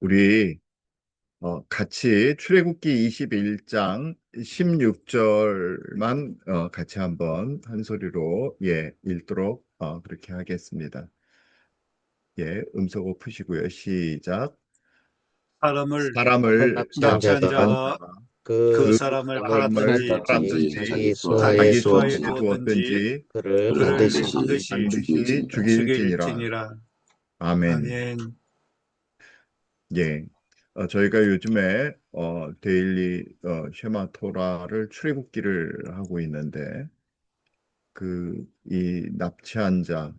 우리 같이 출애굽기 21장 16절만 같이 한번 한 소리로 읽도록 그렇게 하겠습니다. 음소거 푸시고요. 시작. 사람을 사람을 사람을 납치한 납치한 납치한 자가 자가 자가 그 그 그 사람을 사람을 사람을 팔았든지 팔았든지 팔았든지 자기 수하에 자기 자기 수하에 수하에 두었든지 두었든지 두었든지 그를 그를 반드시 그를 반드시 반드시 죽일지니라. 죽일지니라. 아멘. 아멘. 예. 저희가 요즘에 데일리 쉐마 토라를 출애굽기를 하고 있는데 이 납치한 자,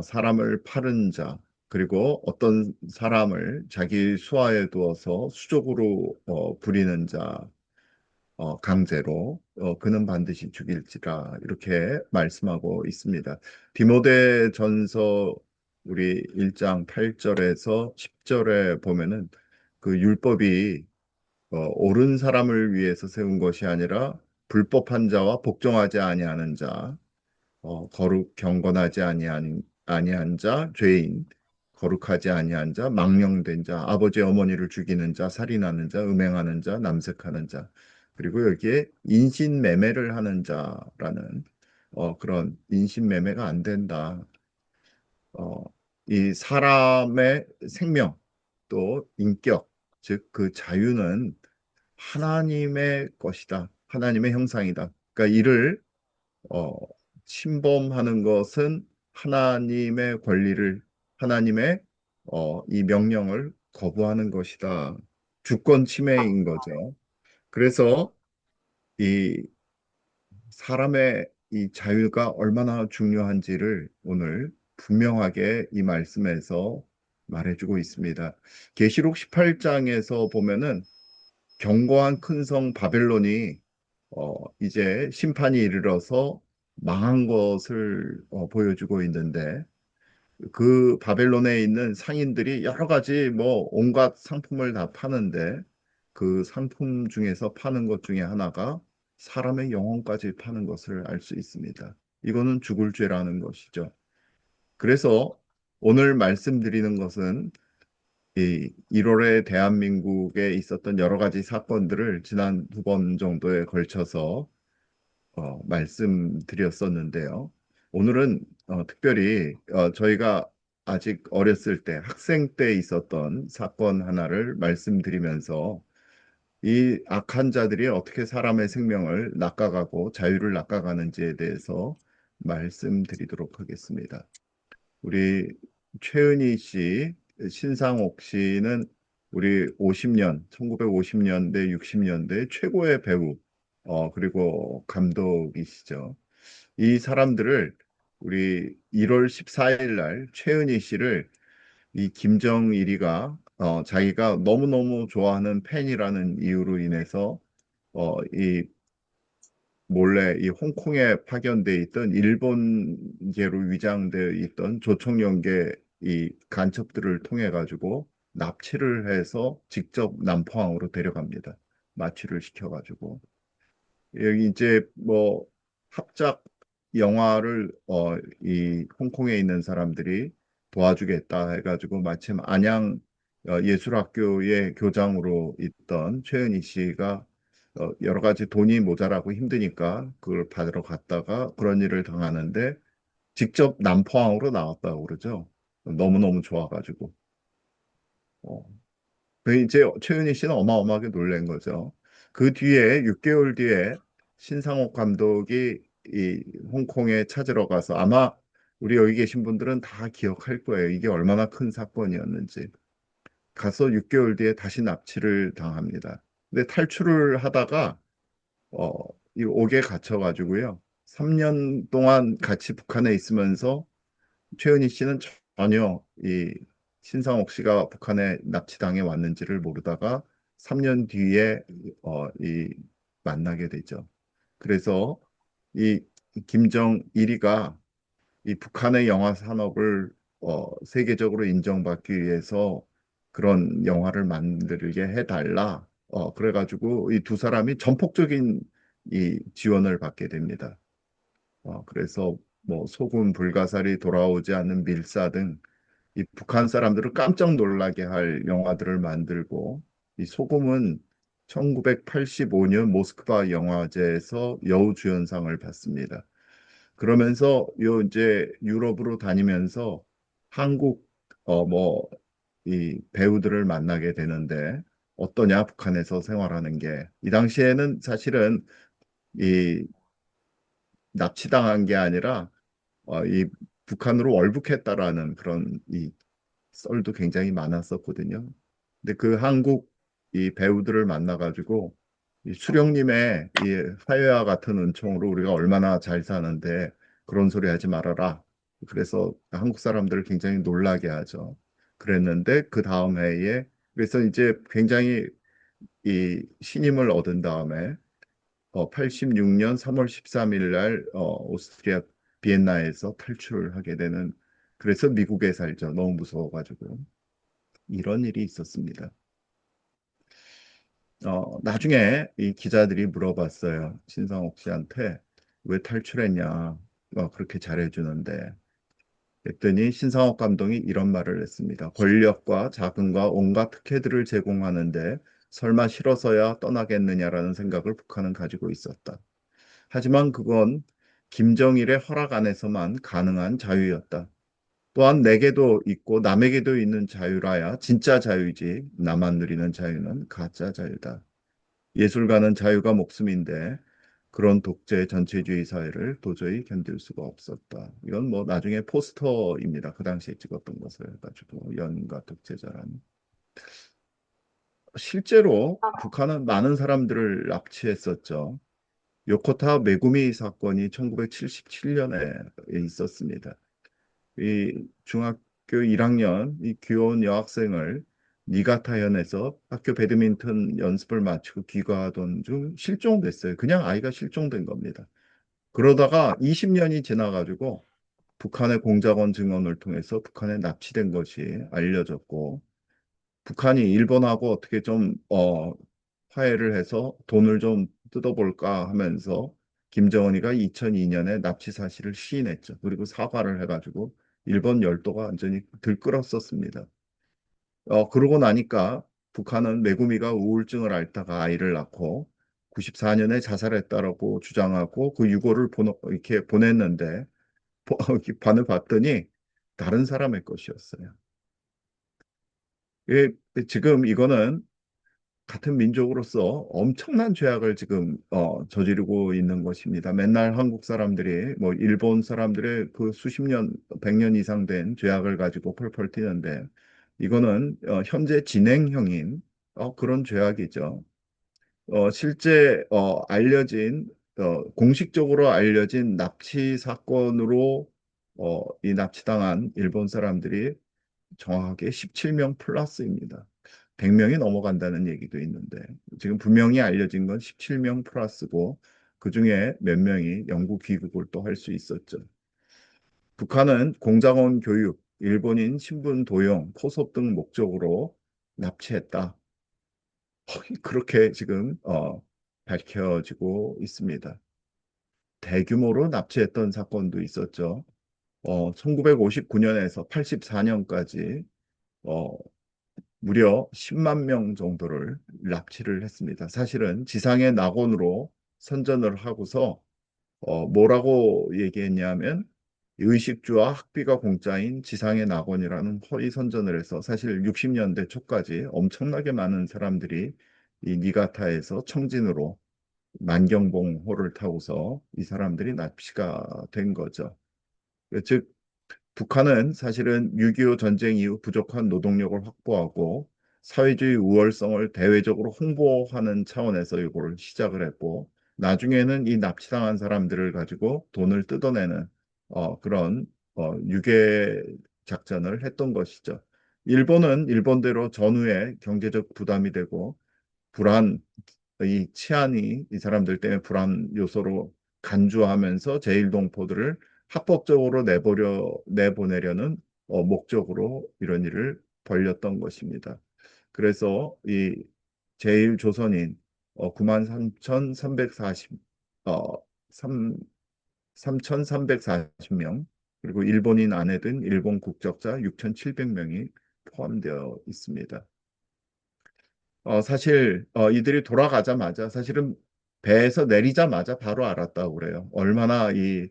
사람을 파는 자, 그리고 어떤 사람을 자기 수하에 두어서 수적으로 부리는 자, 강제로 그는 반드시 죽일지라 이렇게 말씀하고 있습니다. 디모데 전서 우리 1장 8절에서 10절에 보면은 그 율법이 옳은 사람을 위해서 세운 것이 아니라 불법한 자와 복종하지 아니하는 자, 거룩 경건하지 아니한 자, 죄인, 거룩하지 아니한 자, 망령된 자, 아버지 어머니를 죽이는 자, 살인하는 자, 음행하는 자, 남색하는 자, 그리고 여기에 인신매매를 하는 자라는 그런 인신매매가 안 된다. 어, 이 사람의 생명 또 인격, 즉 그 자유는 하나님의 것이다. 하나님의 형상이다. 그러니까 이를 어, 침범하는 것은 하나님의 권리를, 하나님의 이 명령을 거부하는 것이다. 주권 침해인 거죠. 그래서 이 사람의 이 자유가 얼마나 중요한지를 오늘 분명하게 이 말씀에서 말해주고 있습니다. 계시록 18장에서 보면은 견고한 큰 성 바벨론이 이제 심판이 이르러서 망한 것을 보여주고 있는데 그 바벨론에 있는 상인들이 여러 가지 뭐 온갖 상품을 다 파는데 그 상품 중에서 파는 것 중에 하나가 사람의 영혼까지 파는 것을 알 수 있습니다. 이거는 죽을 죄라는 것이죠. 그래서 오늘 말씀드리는 것은 이 1월에 대한민국에 있었던 여러 가지 사건들을 지난 두 번 정도에 걸쳐서 말씀드렸었는데요. 오늘은 특별히 저희가 아직 어렸을 때 학생 때 있었던 사건 하나를 말씀드리면서 이 악한 자들이 어떻게 사람의 생명을 낚아가고 자유를 낚아가는지에 대해서 말씀드리도록 하겠습니다. 우리 최은희 씨, 신상옥 씨는 우리 50년, 1950년대, 60년대 최고의 배우, 그리고 감독이시죠. 이 사람들을 우리 1월 14일 날 최은희 씨를 이 김정일이가 자기가 너무너무 좋아하는 팬이라는 이유로 인해서 이 몰래 이 홍콩에 파견돼 있던 일본계로 위장되어 있던 조총련계 이 간첩들을 통해 가지고 납치를 해서 직접 남포항으로 데려갑니다. 마취를 시켜가지고 여기 이제 뭐 합작 영화를 이 홍콩에 있는 사람들이 도와주겠다 해가지고 마침 안양 예술학교의 교장으로 있던 최은희 씨가 여러 가지 돈이 모자라고 힘드니까 그걸 받으러 갔다가 그런 일을 당하는데 직접 남포항으로 나왔다고 그러죠. 너무너무 좋아가지고. 어, 그 이제 최은희 씨는 어마어마하게 놀란 거죠. 그 뒤에 6개월 뒤에 신상옥 감독이 이 홍콩에 찾으러 가서 아마 우리 여기 계신 분들은 다 기억할 거예요. 이게 얼마나 큰 사건이었는지. 가서 6개월 뒤에 다시 납치를 당합니다. 근데 탈출을 하다가 어, 이 옥에 갇혀가지고요. 3년 동안 같이 북한에 있으면서 최은희 씨는 전혀 이 신상옥 씨가 북한에 납치당해 왔는지를 모르다가 3년 뒤에 이 만나게 되죠. 그래서 이 김정일이가 이 북한의 영화 산업을 세계적으로 인정받기 위해서 그런 영화를 만들게 해달라. 그래가지고 이 두 사람이 전폭적인 이 지원을 받게 됩니다. 그래서 뭐 소금, 불가사리, 돌아오지 않는 밀사 등 이 북한 사람들을 깜짝 놀라게 할 영화들을 만들고 이 소금은 1985년 모스크바 영화제에서 여우주연상을 받습니다. 그러면서 요 이제 유럽으로 다니면서 한국 뭐 이 배우들을 만나게 되는데 어떠냐 북한에서 생활하는 게 이 당시에는 사실은 이 납치당한 게 아니라 이 북한으로 월북했다라는 그런 이 썰도 굉장히 많았었거든요. 근데 그 한국 이 배우들을 만나가지고 이 수령님의 이 화해와 같은 은총으로 우리가 얼마나 잘 사는데 그런 소리 하지 말아라. 그래서 한국 사람들을 굉장히 놀라게 하죠. 그랬는데 그 다음 해에 그래서 이제 굉장히 이 신임을 얻은 다음에 86년 3월 13일 날 오스트리아 비엔나에서 탈출하게 되는 그래서 미국에 살죠. 너무 무서워가지고. 이런 일이 있었습니다. 나중에 이 기자들이 물어봤어요. 신상옥 씨한테 왜 탈출했냐? 그렇게 잘해주는데. 그랬더니 신상옥 감독이 이런 말을 했습니다. 권력과 자금과 온갖 특혜들을 제공하는데 설마 싫어서야 떠나겠느냐라는 생각을 북한은 가지고 있었다. 하지만 그건 김정일의 허락 안에서만 가능한 자유였다. 또한 내게도 있고 남에게도 있는 자유라야 진짜 자유지. 나만 누리는 자유는 가짜 자유다. 예술가는 자유가 목숨인데 그런 독재 전체주의 사회를 도저히 견딜 수가 없었다. 이건 뭐 나중에 포스터입니다. 그 당시에 찍었던 것을 해가지고 연가 독재자라는. 실제로 북한은 많은 사람들을 납치했었죠. 요코타 메구미 사건이 1977년에 있었습니다. 이 중학교 1학년 이 귀여운 여학생을 니가타현에서 학교 배드민턴 연습을 마치고 귀가하던 중 실종됐어요. 그냥 아이가 실종된 겁니다. 그러다가 20년이 지나가지고 북한의 공작원 증언을 통해서 북한에 납치된 것이 알려졌고 북한이 일본하고 어떻게 좀 화해를 해서 돈을 좀 뜯어볼까 하면서 김정은이가 2002년에 납치 사실을 시인했죠. 그리고 사과를 해가지고 일본 열도가 완전히 들끓었었습니다. 그러고 나니까 북한은 메구미가 우울증을 앓다가 아이를 낳고 94년에 자살했다라고 주장하고 그 유고를 이렇게 보냈는데 반을 봤더니 다른 사람의 것이었어요. 지금 이거는 같은 민족으로서 엄청난 죄악을 지금 저지르고 있는 것입니다. 맨날 한국 사람들이 뭐 일본 사람들의 그 수십 년, 100년 이상 된 죄악을 가지고 펄펄 튀는데 이거는 현재 진행형인 그런 죄악이죠. 실제 알려진 공식적으로 알려진 납치 사건으로 이 납치당한 일본 사람들이 정확하게 17명 플러스입니다. 100명이 넘어간다는 얘기도 있는데 지금 분명히 알려진 건 17명 플러스고 그중에 몇 명이 영구 귀국을 또 할 수 있었죠. 북한은 공작원 교육, 일본인 신분 도용, 포섭 등 목적으로 납치했다. 그렇게 지금 밝혀지고 있습니다. 대규모로 납치했던 사건도 있었죠. 1959년에서 84년까지 무려 10만 명 정도를 납치를 했습니다. 사실은 지상의 낙원으로 선전을 하고서 뭐라고 얘기했냐면 의식주와 학비가 공짜인 지상의 낙원이라는 허위 선전을 해서 사실 60년대 초까지 엄청나게 많은 사람들이 이 니가타에서 청진으로 만경봉호를 타고서 이 사람들이 납치가 된 거죠. 즉 북한은 사실은 6.25 전쟁 이후 부족한 노동력을 확보하고 사회주의 우월성을 대외적으로 홍보하는 차원에서 이걸 시작을 했고 나중에는 이 납치당한 사람들을 가지고 돈을 뜯어내는 그런 유괴 작전을 했던 것이죠. 일본은 일본대로 전후에 경제적 부담이 되고 불안, 이 치안이 이 사람들 때문에 불안 요소로 간주하면서 제일동포들을 합법적으로 내보내려는 목적으로 이런 일을 벌였던 것입니다. 그래서 이 제일조선인 93,340 어, 3 3,340명 그리고 일본인 아내 등 일본 국적자 6,700명이 포함되어 있습니다. 사실 이들이 돌아가자마자 사실은 배에서 내리자마자 바로 알았다고 그래요. 얼마나 이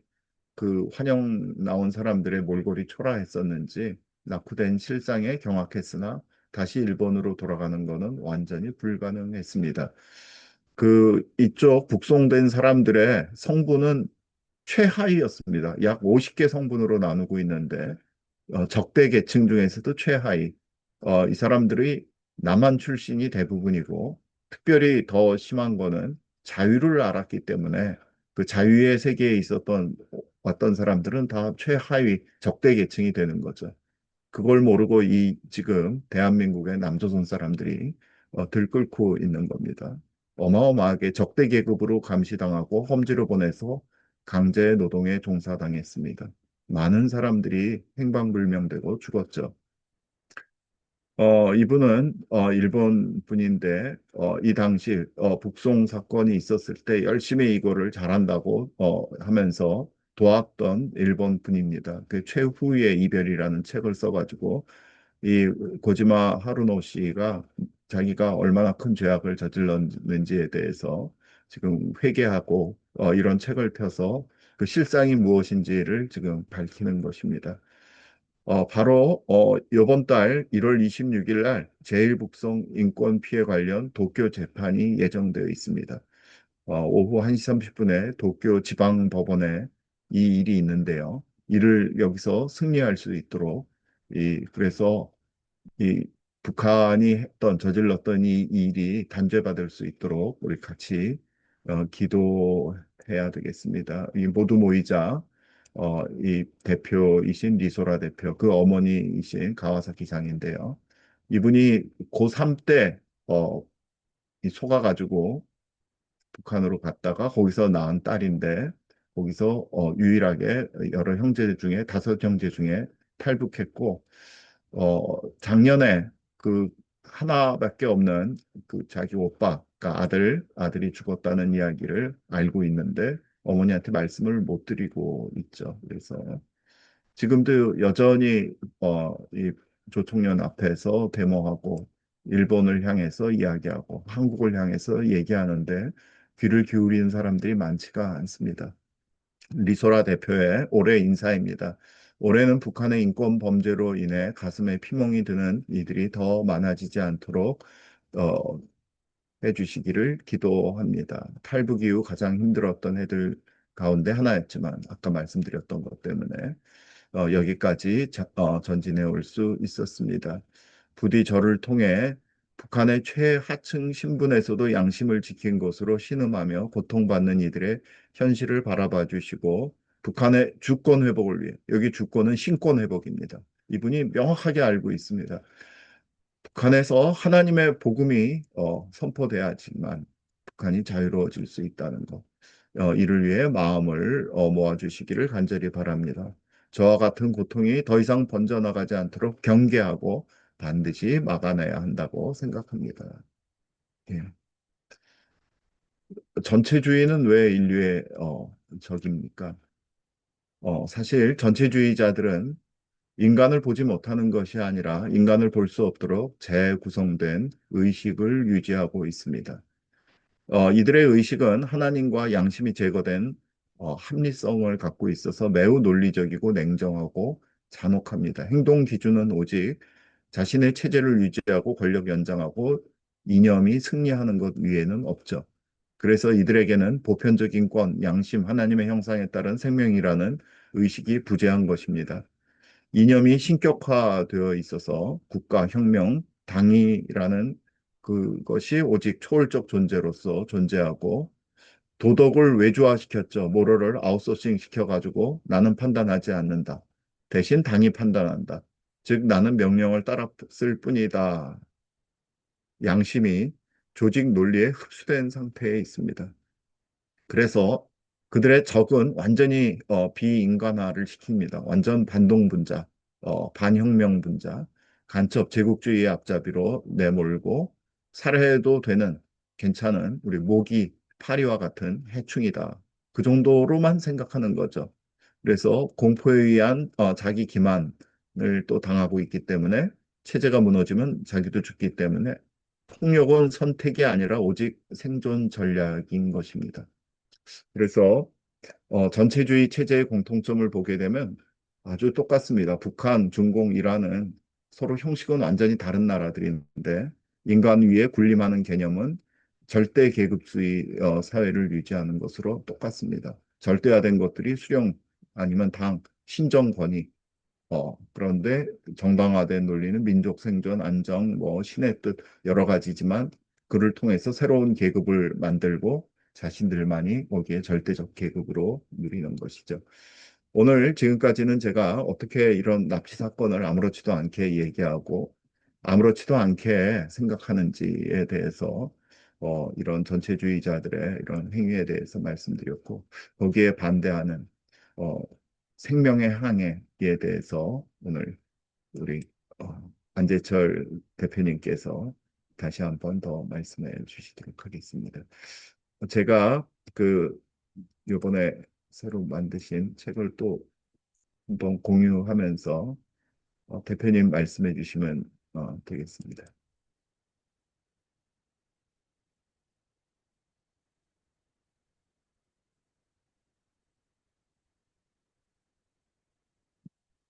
그 환영 나온 사람들의 몰골이 초라했었는지 낙후된 실상에 경악했으나 다시 일본으로 돌아가는 것은 완전히 불가능했습니다. 그 이쪽 북송된 사람들의 성분은 최하위였습니다. 약 50개 성분으로 나누고 있는데 적대 계층 중에서도 최하위. 이 사람들이 남한 출신이 대부분이고 특별히 더 심한 거는 자유를 알았기 때문에 그 자유의 세계에 있었던 어떤 사람들은 다 최하위 적대 계층이 되는 거죠. 그걸 모르고 이 지금 대한민국의 남조선 사람들이 들끓고 있는 겁니다. 어마어마하게 적대 계급으로 감시당하고 험지로 보내서 강제 노동에 종사당했습니다. 많은 사람들이 행방불명되고 죽었죠. 이분은 일본 분인데 이 당시 북송 사건이 있었을 때 열심히 이거를 잘한다고 하면서 도왔던 일본 분입니다. 그 최후의 이별이라는 책을 써가지고 이 고지마 하루노 씨가 자기가 얼마나 큰 죄악을 저질렀는지에 대해서 지금 회개하고 이런 책을 펴서 그 실상이 무엇인지를 지금 밝히는 것입니다. 바로 이번 달 1월 26일 날 제일북송 인권 피해 관련 도쿄 재판이 예정되어 있습니다. 오후 1시 30분에 도쿄 지방법원에 이 일이 있는데요. 이를 여기서 승리할 수 있도록 그래서 이 북한이 저질렀던 이 일이 단죄받을 수 있도록 우리 같이 기도해야 되겠습니다. 이 모두 모이자 이 대표이신 리소라 대표, 그 어머니이신 가와사키 장인데요. 이분이 고3 때 이 속아가지고 북한으로 갔다가 거기서 낳은 딸인데 거기서 유일하게 여러 형제 중에 5형제 중에 탈북했고 작년에 그 하나밖에 없는 그 자기 오빠, 그러니까 아들이 죽었다는 이야기를 알고 있는데 어머니한테 말씀을 못 드리고 있죠. 그래서 지금도 여전히 이 조총련 앞에서 데모하고 일본을 향해서 이야기하고 한국을 향해서 얘기하는데 귀를 기울이는 사람들이 많지가 않습니다. 리소라 대표의 올해 인사입니다. 올해는 북한의 인권 범죄로 인해 가슴에 피멍이 드는 이들이 더 많아지지 않도록 어, 해주시기를 기도합니다. 탈북 이후 가장 힘들었던 해들 가운데 하나였지만 아까 말씀드렸던 것 때문에 여기까지 전진해 올 수 있었습니다. 부디 저를 통해 북한의 최하층 신분에서도 양심을 지킨 것으로 신음하며 고통받는 이들의 현실을 바라봐 주시고 북한의 주권 회복을 위해 여기 주권은 신권 회복입니다. 이분이 명확하게 알고 있습니다. 북한에서 하나님의 복음이 선포돼야지만 북한이 자유로워질 수 있다는 것. 이를 위해 마음을 모아주시기를 간절히 바랍니다. 저와 같은 고통이 더 이상 번져나가지 않도록 경계하고 반드시 막아내야 한다고 생각합니다. 예. 전체주의는 왜 인류의 적입니까? 사실 전체주의자들은 인간을 보지 못하는 것이 아니라 인간을 볼 수 없도록 재구성된 의식을 유지하고 있습니다. 이들의 의식은 하나님과 양심이 제거된 합리성을 갖고 있어서 매우 논리적이고 냉정하고 잔혹합니다. 행동 기준은 오직 자신의 체제를 유지하고 권력 연장하고 이념이 승리하는 것 위에는 없죠. 그래서 이들에게는 보편적인 권, 양심, 하나님의 형상에 따른 생명이라는 의식이 부재한 것입니다. 이념이 신격화되어 있어서 국가, 혁명, 당이라는 그것이 오직 초월적 존재로서 존재하고 도덕을 외주화시켰죠. 모럴을 아웃소싱 시켜가지고 나는 판단하지 않는다. 대신 당이 판단한다. 즉 나는 명령을 따랐을 뿐이다. 양심이 조직 논리에 흡수된 상태에 있습니다. 그래서 그들의 적은 완전히 비인간화를 시킵니다. 완전 반동분자, 반혁명분자, 간첩 제국주의의 앞잡이로 내몰고 살해도 되는 괜찮은 우리 모기, 파리와 같은 해충이다. 그 정도로만 생각하는 거죠. 그래서 공포에 의한 자기 기만을 또 당하고 있기 때문에 체제가 무너지면 자기도 죽기 때문에 폭력은 선택이 아니라 오직 생존 전략인 것입니다. 그래서 전체주의 체제의 공통점을 보게 되면 아주 똑같습니다. 북한, 중공, 이란은 서로 형식은 완전히 다른 나라들인데 인간 위에 군림하는 개념은 절대 계급주의 사회를 유지하는 것으로 똑같습니다. 절대화된 것들이 수령 아니면 당, 신정 권위. 그런데 정당화된 논리는 민족 생존, 안정, 뭐 신의 뜻 여러 가지지만 그를 통해서 새로운 계급을 만들고 자신들만이 거기에 절대적 계급으로 누리는 것이죠. 오늘 지금까지는 제가 어떻게 이런 납치 사건을 아무렇지도 않게 얘기하고 아무렇지도 않게 생각하는지에 대해서 이런 전체주의자들의 이런 행위에 대해서 말씀드렸고 거기에 반대하는 어, 생명의 항해에 대해서 오늘 우리 안재철 대표님께서 다시 한번 더 말씀해 주시도록 하겠습니다. 제가 그 이번에 새로 만드신 책을 또 한번 공유하면서 대표님 말씀해 주시면 되겠습니다.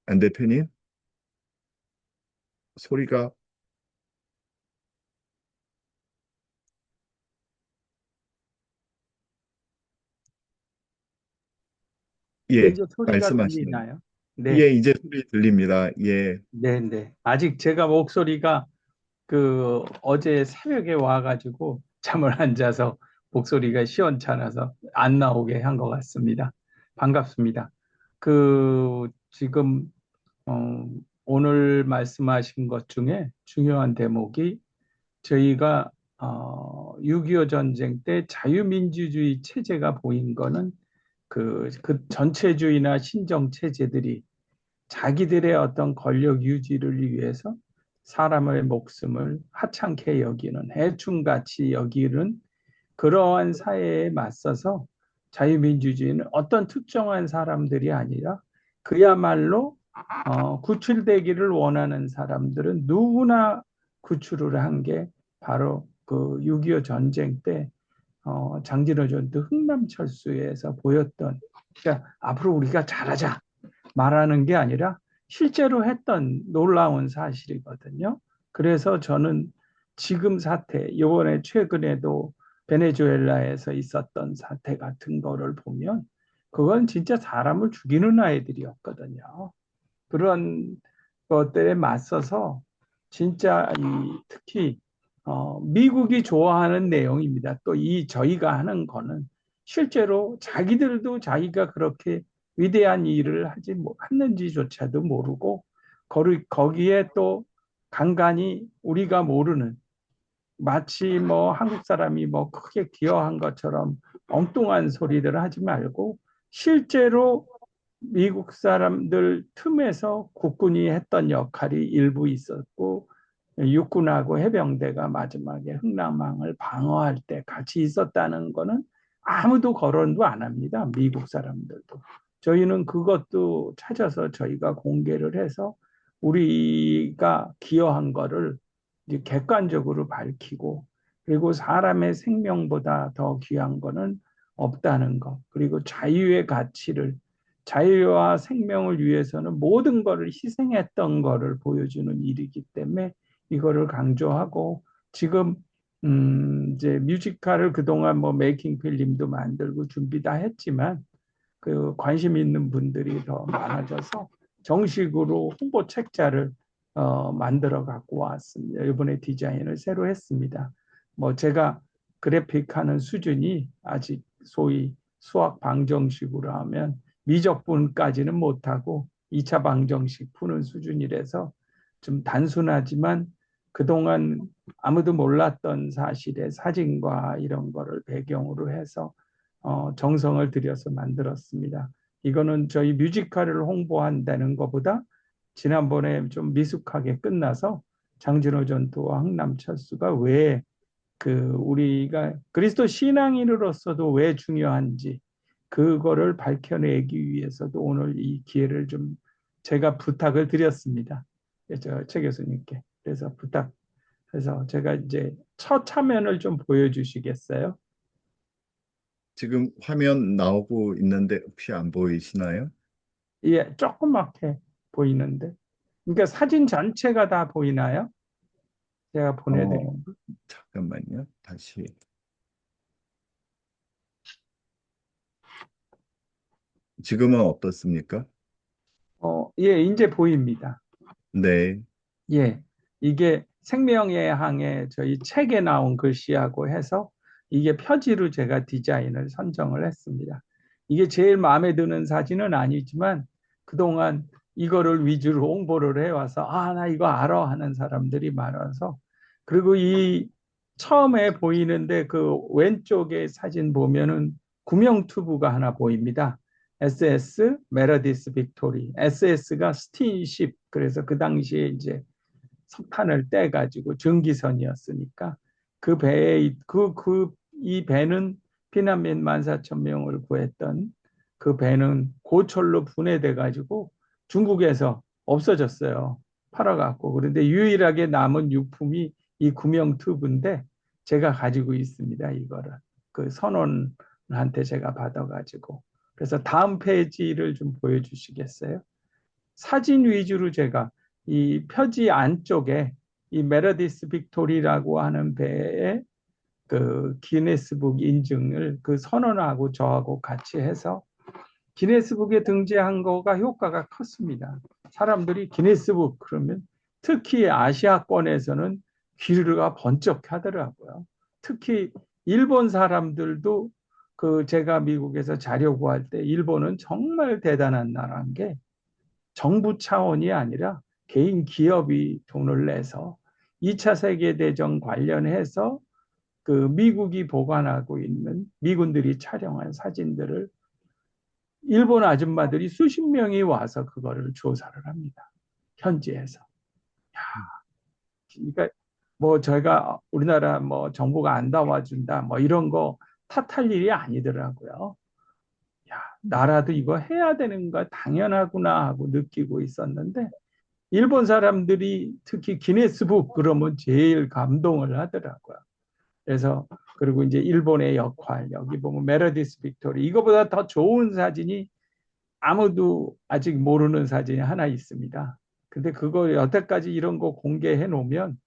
안 대표님 소리가 네, 예 이제 소리가 말씀하시는 들리나요? 네, 예 이제 소리 들립니다. 예 네, 네. 아직 제가 목소리가 어제 새벽에 와가지고 잠을 안 자서 목소리가 시원찮아서 안 나오게 한 것 같습니다. 반갑습니다. 지금, 오늘 말씀하신 것 중에 중요한 대목이 저희가 6.25 전쟁 때 자유민주주의 체제가 보인 거는 그 전체주의나 신정 체제들이 자기들의 어떤 권력 유지를 위해서 사람의 목숨을 하찮게 여기는 해충같이 여기는 그러한 사회에 맞서서 자유민주주의는 어떤 특정한 사람들이 아니라 그야말로 구출되기를 원하는 사람들은 누구나 구출을 한 게 바로 그 6.25 전쟁 때 장진호 전투 흥남철수에서 보였던 그러니까 앞으로 우리가 잘하자 말하는 게 아니라 실제로 했던 놀라운 사실이거든요. 그래서 저는 지금 사태, 이번에 최근에도 베네수엘라에서 있었던 사태 같은 거를 보면 그건 진짜 사람을 죽이는 아이들이었거든요. 그런 것들에 맞서서 진짜 특히 미국이 좋아하는 내용입니다. 또 저희가 하는 거는 실제로 자기들도 자기가 그렇게 위대한 일을 했는지조차도 모르고 거기에 또 간간히 우리가 모르는 마치 뭐 한국 사람이 뭐 크게 기여한 것처럼 엉뚱한 소리를 하지 말고 실제로 미국 사람들 틈에서 국군이 했던 역할이 일부 있었고 육군하고 해병대가 마지막에 흥남항을 방어할 때 같이 있었다는 거는 아무도 거론도 안 합니다. 미국 사람들도. 저희는 그것도 찾아서 저희가 공개를 해서 우리가 기여한 거를 이제 객관적으로 밝히고 그리고 사람의 생명보다 더 귀한 거는 없다는 것. 그리고 자유의 가치를 자유와 생명을 위해서는 모든 것을 희생했던 것을 보여주는 일이기 때문에 이거를 강조하고 지금 이제 뮤지컬을 그동안 뭐 메이킹 필름도 만들고 준비 다 했지만 그 관심 있는 분들이 더 많아져서 정식으로 홍보 책자를 만들어 갖고 왔습니다. 이번에 디자인을 새로 했습니다. 뭐 제가 그래픽하는 수준이 아직 소위 수학 방정식으로 하면 미적분까지는 못하고 2차 방정식 푸는 수준이라서 좀 단순하지만 그동안 아무도 몰랐던 사실의 사진과 이런 거를 배경으로 해서 정성을 들여서 만들었습니다. 이거는 저희 뮤지컬을 홍보한다는 것보다 지난번에 좀 미숙하게 끝나서 장진호 전투와 흥남철수가 왜 우리가 그리스도 신앙인으로서도 왜 중요한지 그거를 밝혀내기 위해서도 오늘 이 기회를 좀 제가 부탁을 드렸습니다. 최 교수님께. 그래서 부탁해서 제가 이제 첫 화면을 좀 보여주시겠어요? 지금 화면 나오고 있는데 혹시 안 보이시나요? 예, 조그맣게 보이는데. 그러니까 사진 전체가 다 보이나요? 제가 어, 보내드린 거. 잠깐만요. 다시. 지금은 어떻습니까? 예, 이제 보입니다. 네. 예, 이게 생명의 항해 저희 책에 나온 글씨하고 해서 이게 표지로 제가 디자인을 선정을 했습니다. 이게 제일 마음에 드는 사진은 아니지만 그동안 이거를 위주로 홍보를 해와서 아, 나 이거 알아 하는 사람들이 많아서 그리고 이 처음에 보이는데 그 왼쪽에 사진 보면은 구명투부가 하나 보입니다. SS 메러디스 빅토리. SS가 스틴십. 그래서 그 당시에 이제 석탄을 떼가지고 전기선이었으니까 그 배에 이 배는 피난민 14,000명을 구했던 그 배는 고철로 분해돼 가지고 중국에서 없어졌어요. 팔아갖고. 그런데 유일하게 남은 유품이 이 구명투브인데 제가 가지고 있습니다. 이거를 그 선원한테 제가 받아가지고. 그래서 다음 페이지를 좀 보여주시겠어요? 사진 위주로 제가 이 표지 안쪽에 이 메르디스 빅토리라고 하는 배의 그 기네스북 인증을 그 선언하고 저하고 같이 해서 기네스북에 등재한 거가 효과가 컸습니다. 사람들이 기네스북 그러면 특히 아시아권에서는 귀가 번쩍 하더라고요. 특히 일본 사람들도 그 제가 미국에서 자료 구할 때 일본은 정말 대단한 나라인 게 정부 차원이 아니라 개인 기업이 돈을 내서 2차 세계대전 관련해서 그 미국이 보관하고 있는 미군들이 촬영한 사진들을 일본 아줌마들이 수십 명이 와서 그거를 조사를 합니다. 현지에서. 그러니까 뭐 저희가 우리나라 뭐 정부가 안 도와준다 뭐 이런 거 탓할 일이 아니더라고요. 야, 나라도 이거 해야 되는 거 당연하구나 하고 느끼고 있었는데 일본 사람들이 특히 기네스북 그러면 제일 감동을 하더라고요. 그래서 그리고 이제 일본의 역할 여기 보면 메르디스 빅토리 이거보다 더 좋은 사진이 아무도 아직 모르는 사진이 하나 있습니다. 근데 그거 여태까지 이런 거 공개해 놓으면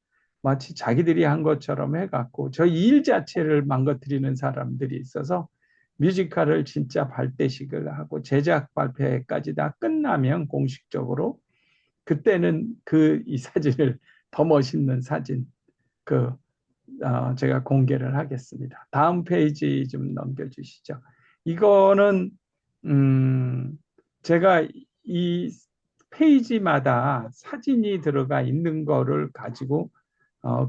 마치 자기들이 한 것처럼 해갖고 저희 일 자체를 망가뜨리는 사람들이 있어서 뮤지컬을 진짜 발대식을 하고 제작 발표회까지 다 끝나면 공식적으로 그때는 그 이 사진을 더 멋있는 사진 그 제가 공개를 하겠습니다. 다음 페이지 좀 넘겨주시죠. 이거는 음, 제가 이 페이지마다 사진이 들어가 있는 거를 가지고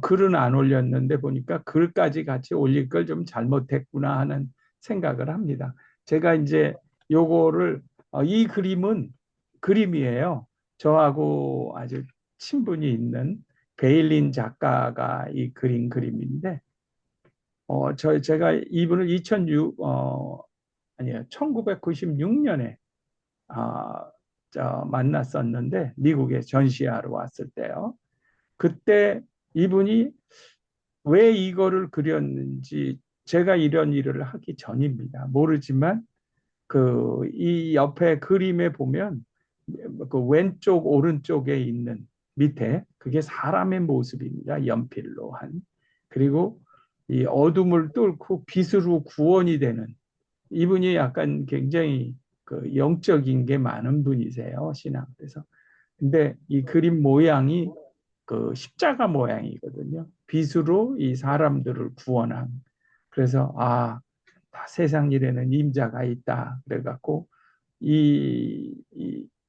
글은 안 올렸는데 보니까 글까지 같이 올릴 걸 좀 잘못했구나 하는 생각을 합니다. 제가 이제 요거를 이 그림은 그림이에요. 저하고 아주 친분이 있는 베일린 작가가 이 그린 그림인데 제가 이분을 1996년에 만났었는데 미국에 전시하러 왔을 때요. 그때 이분이 왜 이거를 그렸는지 제가 이런 일을 하기 전입니다. 모르지만 이 옆에 그림에 보면 그 왼쪽 오른쪽에 있는 밑에 그게 사람의 모습입니다. 연필로 한. 그리고 이 어둠을 뚫고 빛으로 구원이 되는 이분이 약간 굉장히 그 영적인 게 많은 분이세요. 신앙. 그래서 근데 이 그림 모양이 그 십자가 모양이거든요. 빛으로 이 사람들을 구원한. 그래서 다 세상 일에는 임자가 있다. 그래갖고 이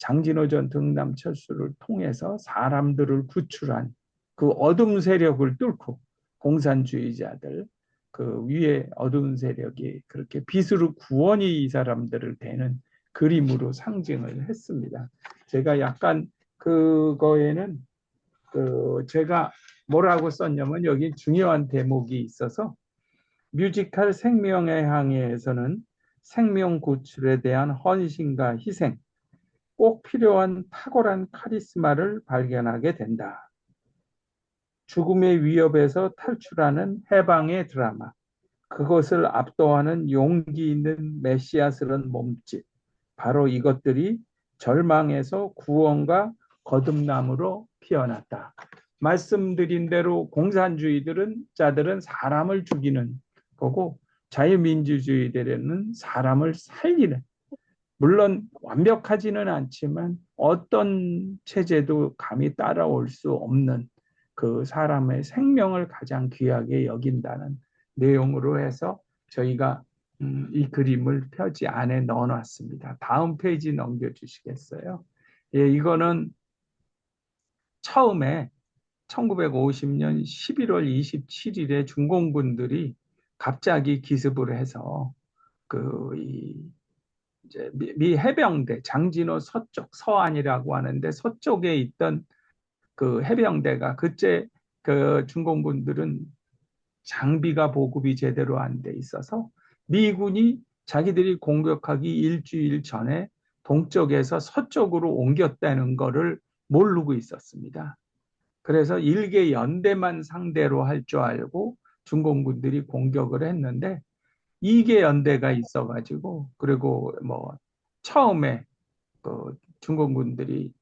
장진호 전 등남철수를 통해서 사람들을 구출한 그 어둠 세력을 뚫고 공산주의자들 그 위에 어두운 세력이 그렇게 빛으로 구원이 이 사람들을 되는 그림으로 상징을 했습니다. 제가 약간 그거에는 제가 뭐라고 썼냐면 여기 중요한 대목이 있어서 뮤지컬 생명의 항해에서는 생명 구출에 대한 헌신과 희생, 꼭 필요한 탁월한 카리스마를 발견하게 된다. 죽음의 위협에서 탈출하는 해방의 드라마, 그것을 압도하는 용기 있는 메시아스런 몸짓, 바로 이것들이 절망에서 구원과 거듭남으로 피어났다. 말씀드린 대로 공산주의자들은 사람을 죽이는 거고 자유민주주의들은 사람을 살리는, 물론 완벽하지는 않지만 어떤 체제도 감히 따라올 수 없는 그 사람의 생명을 가장 귀하게 여긴다는 내용으로 해서 저희가 이 그림을 표지 안에 넣어놨습니다. 다음 페이지 넘겨주시겠어요? 예, 이거는 처음에 1950년 11월 27일에 중공군들이 갑자기 기습을 해서 이제 미 해병대 장진호 서쪽 서안이라고 하는데 서쪽에 있던 그 해병대가, 그때 그 중공군들은 장비가 보급이 제대로 안 돼 있어서 미군이 자기들이 공격하기 일주일 전에 동쪽에서 서쪽으로 옮겼다는 거를 모르고 있었습니다. 그래서 일개 연대만 상대로 할 줄 알고 중공군들이 공격을 했는데 이개 연대가 있어가지고, 그리고 뭐 처음에 그 중공군들이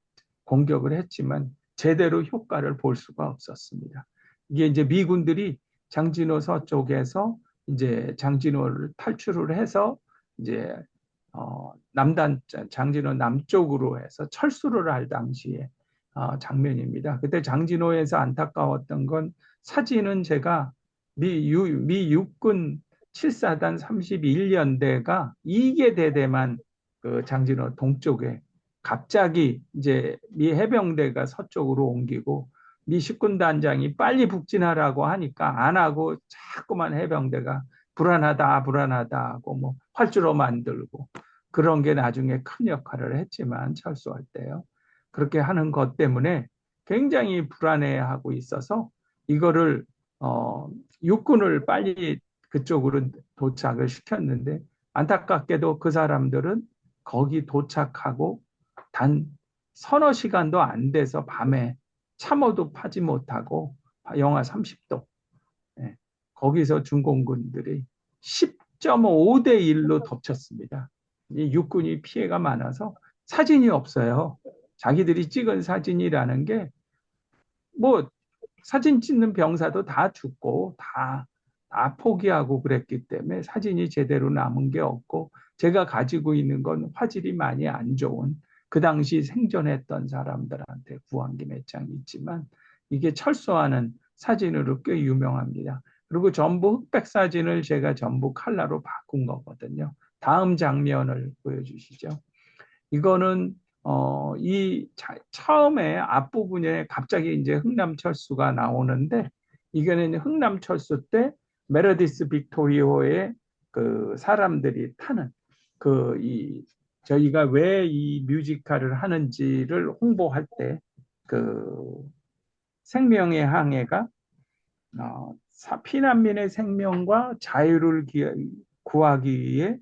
공격을 했지만 제대로 효과를 볼 수가 없었습니다. 이게 이제 미군들이 장진호 서쪽에서 이제 장진호를 탈출을 해서 이제 남단 장진호 남쪽으로 해서 철수를 할 당시에 장면입니다. 그때 장진호에서 안타까웠던 건, 사진은 제가 미 육군 7사단 31연대가 2개 대대만 그 장진호 동쪽에 갑자기 이제 미 해병대가 서쪽으로 옮기고 미 식군단장이 빨리 북진하라고 하니까 안 하고 자꾸만 해병대가 불안하다 불안하다 하고 뭐 활주로 만들고, 그런 게 나중에 큰 역할을 했지만 철수할 때요. 그렇게 하는 것 때문에 굉장히 불안해하고 있어서 이거를 육군을 빨리 그쪽으로 도착을 시켰는데, 안타깝게도 그 사람들은 거기 도착하고 단 서너 시간도 안 돼서 밤에 참어도 파지 못하고 영하 30도, 예, 거기서 중공군들이 10.5대 1로 덮쳤습니다. 이 육군이 피해가 많아서 사진이 없어요. 자기들이 찍은 사진이라는 게, 뭐 사진 찍는 병사도 다 죽고 다 포기하고 그랬기 때문에 사진이 제대로 남은 게 없고, 제가 가지고 있는 건 화질이 많이 안 좋은 그 당시 생존했던 사람들한테 구한 게 몇 장 있지만 이게 철수하는 사진으로 꽤 유명합니다. 그리고 전부 흑백 사진을 제가 전부 컬러로 바꾼 거거든요. 다음 장면을 보여주시죠. 이거는 처음에 앞부분에 갑자기 이제 흥남철수가 나오는데, 이거는 흥남철수 때 메르디스 빅토리오의 그 사람들이 타는 저희가 왜 이 뮤지컬을 하는지를 홍보할 때 그 생명의 항해가 피난민의 생명과 자유를 구하기 위해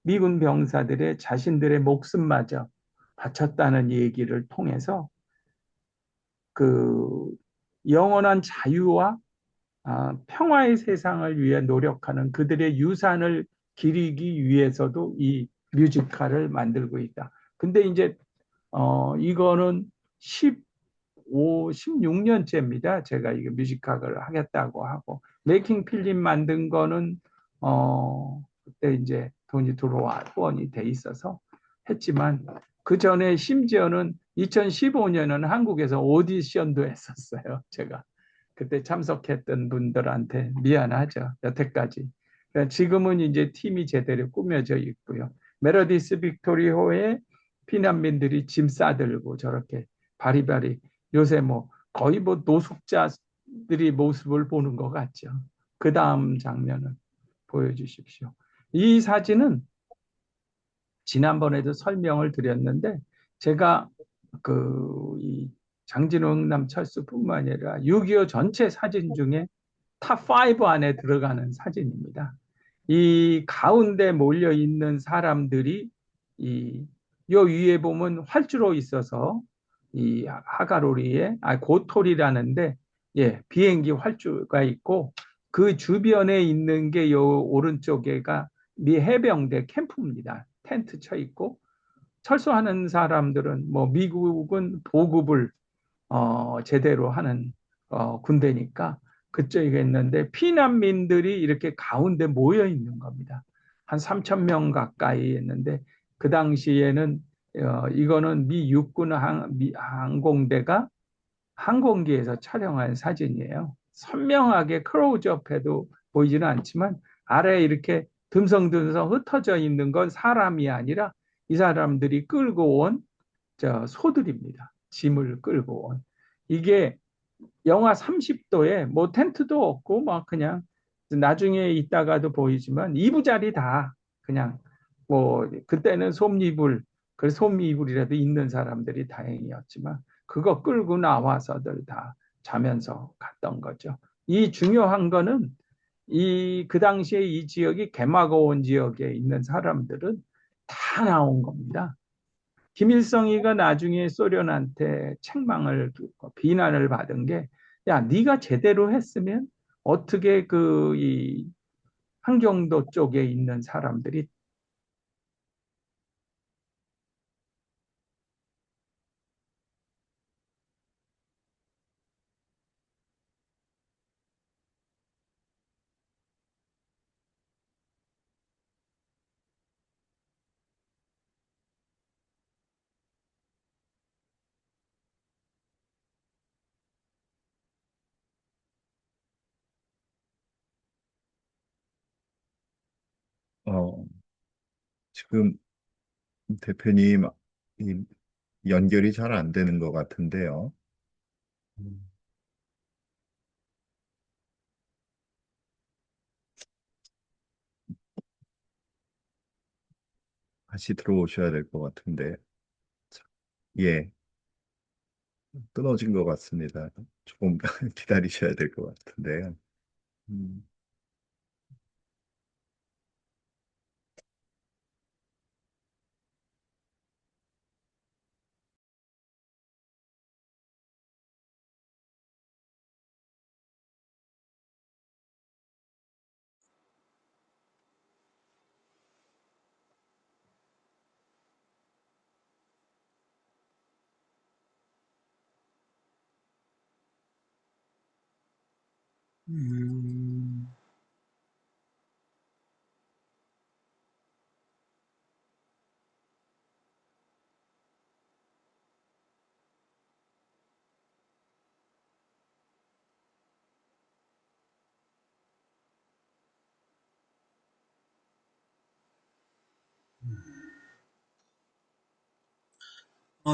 미군 병사들의 자신들의 목숨마저 바쳤다는 얘기를 통해서 그 영원한 자유와 평화의 세상을 위해 노력하는 그들의 유산을 기리기 위해서도 이 뮤지컬을 만들고 있다. 근데 이제 이거는 16년째입니다. 제가 이거 뮤지컬을 하겠다고 하고, 메이킹 필름 만든 거는 그때 이제 돈이 들어와 후원이 돼 있어서 했지만, 그 전에 심지어는 2015년은 한국에서 오디션도 했었어요. 제가 그때 참석했던 분들한테 미안하죠, 여태까지. 지금은 이제 팀이 제대로 꾸며져 있고요. 메르디스 빅토리호에 피난민들이 짐 싸들고 저렇게 바리바리, 요새 뭐 거의 뭐 노숙자들이 모습을 보는 것 같죠. 그 다음 장면을 보여주십시오. 이 사진은 지난번에도 설명을 드렸는데, 제가 이 장진호 흥남 철수뿐만 아니라 6.25 전체 사진 중에 탑5 안에 들어가는 사진입니다. 이 가운데 몰려 있는 사람들이 요 위에 보면 활주로 있어서 이 하가로리에 고톨이라는데 예, 비행기 활주가 있고 그 주변에 있는 게 요 오른쪽에가 미 해병대 캠프입니다. 텐트 쳐 있고 철수하는 사람들은 뭐 미국은 보급을 제대로 하는 군대니까 그쪽에 있는데 피난민들이 이렇게 가운데 모여 있는 겁니다. 한 3천 명 가까이 있는데 그 당시에는 이거는 미 육군 항공대가 항공기에서 촬영한 사진이에요. 선명하게 클로즈업해도 보이지는 않지만 아래에 이렇게 듬성듬성 흩어져 있는 건 사람이 아니라 이 사람들이 끌고 온 소들입니다. 짐을 끌고 온. 이게 영하 30도에 뭐 텐트도 없고 막 그냥 나중에 있다가도 보이지만 이부자리 다 그냥 뭐 그때는 솜이불 그 솜이불이라도 있는 사람들이 다행이었지만 그거 끌고 나와서들 다 자면서 갔던 거죠. 이 중요한 거는 이 그 당시에 이 지역이 개마고온 지역에 있는 사람들은 다 나온 겁니다. 김일성이가 나중에 소련한테 책망을 비난을 받은 게, 야, 네가 제대로 했으면 어떻게 그 이 한경도 쪽에 있는 사람들이. 어, 지금 대표님 이 연결이 잘 안 되는 것 같은데요. 음, 다시 들어오셔야 될 것 같은데. 예, 끊어진 것 같습니다. 조금 기다리셔야 될 것 같은데요. 음, 음,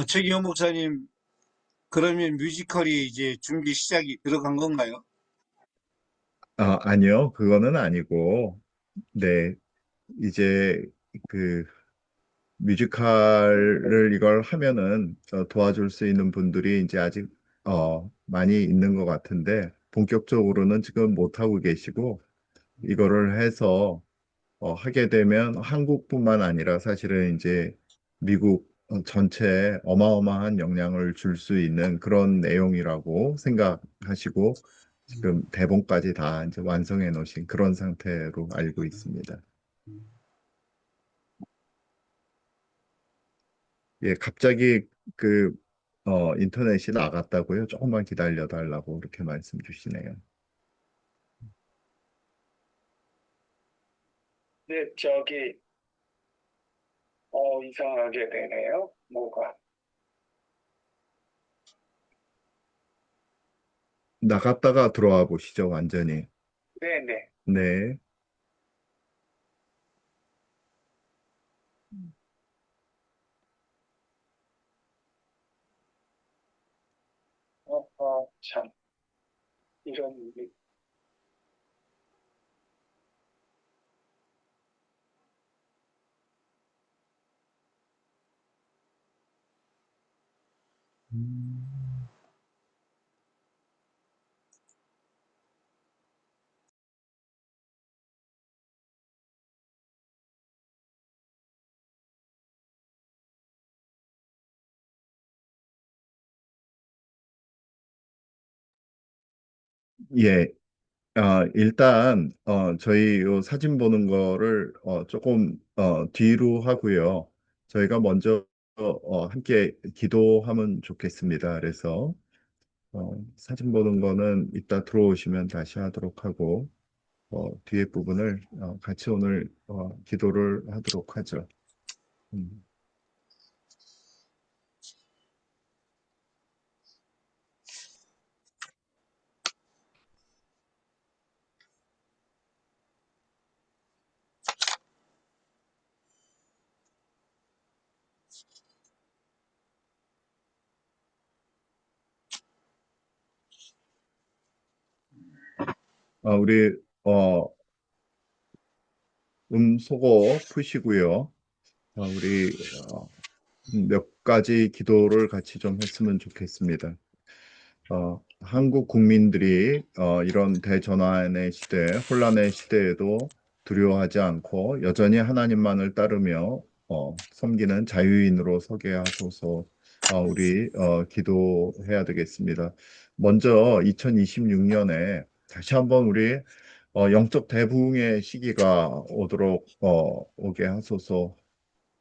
최기영 목사님, 그러면 뮤지컬이 이제 준비 시작이 들어간 건가요? 아니요, 그거는 아니고, 네, 이제 그 뮤지컬을 이걸 하면은 도와줄 수 있는 분들이 이제 아직 많이 있는 것 같은데 본격적으로는 지금 못 하고 계시고 이거를 해서 하게 되면 한국뿐만 아니라 사실은 이제 미국 전체에 어마어마한 영향을 줄 수 있는 그런 내용이라고 생각하시고 지금 대본까지 다 이제 완성해 놓으신 그런 상태로 알고 있습니다. 예, 갑자기 그 인터넷이 나갔다고요? 조금만 기다려 달라고 그렇게 말씀 주시네요. 네, 이상하게 되네요. 뭐가. 나갔다가 들어와 보시죠, 완전히. 네네. 네. 참, 이런 일이. 예, 일단 저희 요 사진 보는 거를 조금 뒤로 하고요. 저희가 먼저 함께 기도하면 좋겠습니다. 그래서 사진 보는 거는 이따 들어오시면 다시 하도록 하고 뒤에 부분을 같이 오늘 기도를 하도록 하죠. 음. 우리 속어 푸시고요. 우리 몇 가지 기도를 같이 좀 했으면 좋겠습니다. 한국 국민들이 이런 대전환의 시대, 혼란의 시대에도 두려워하지 않고 여전히 하나님만을 따르며 섬기는 자유인으로 서게 하소서. 우리 기도해야 되겠습니다. 먼저 2026년에 다시 한번 우리 영적 대부흥의 시기가 오게 하소서.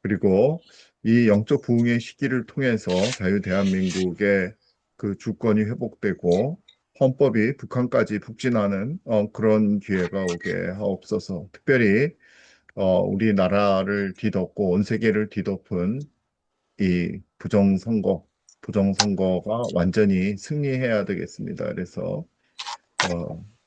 그리고 이 영적 부흥의 시기를 통해서 자유 대한민국의 그 주권이 회복되고 헌법이 북한까지 북진하는 그런 기회가 오게 하옵소서. 특별히 우리나라를 뒤덮고 온 세계를 뒤덮은 이 부정선거가 완전히 승리해야 되겠습니다. 그래서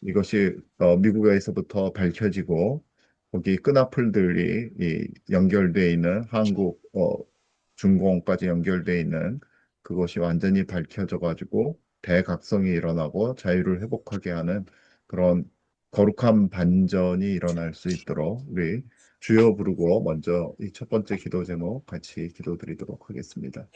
이것이 미국에서부터 밝혀지고 거기 끈앞풀들이 연결돼 있는 한국 중공까지 연결돼 있는 그것이 완전히 밝혀져 가지고 대각성이 일어나고 자유를 회복하게 하는 그런 거룩한 반전이 일어날 수 있도록 우리 주여 부르고 먼저 이 첫 번째 기도 제목 같이 기도드리도록 하겠습니다.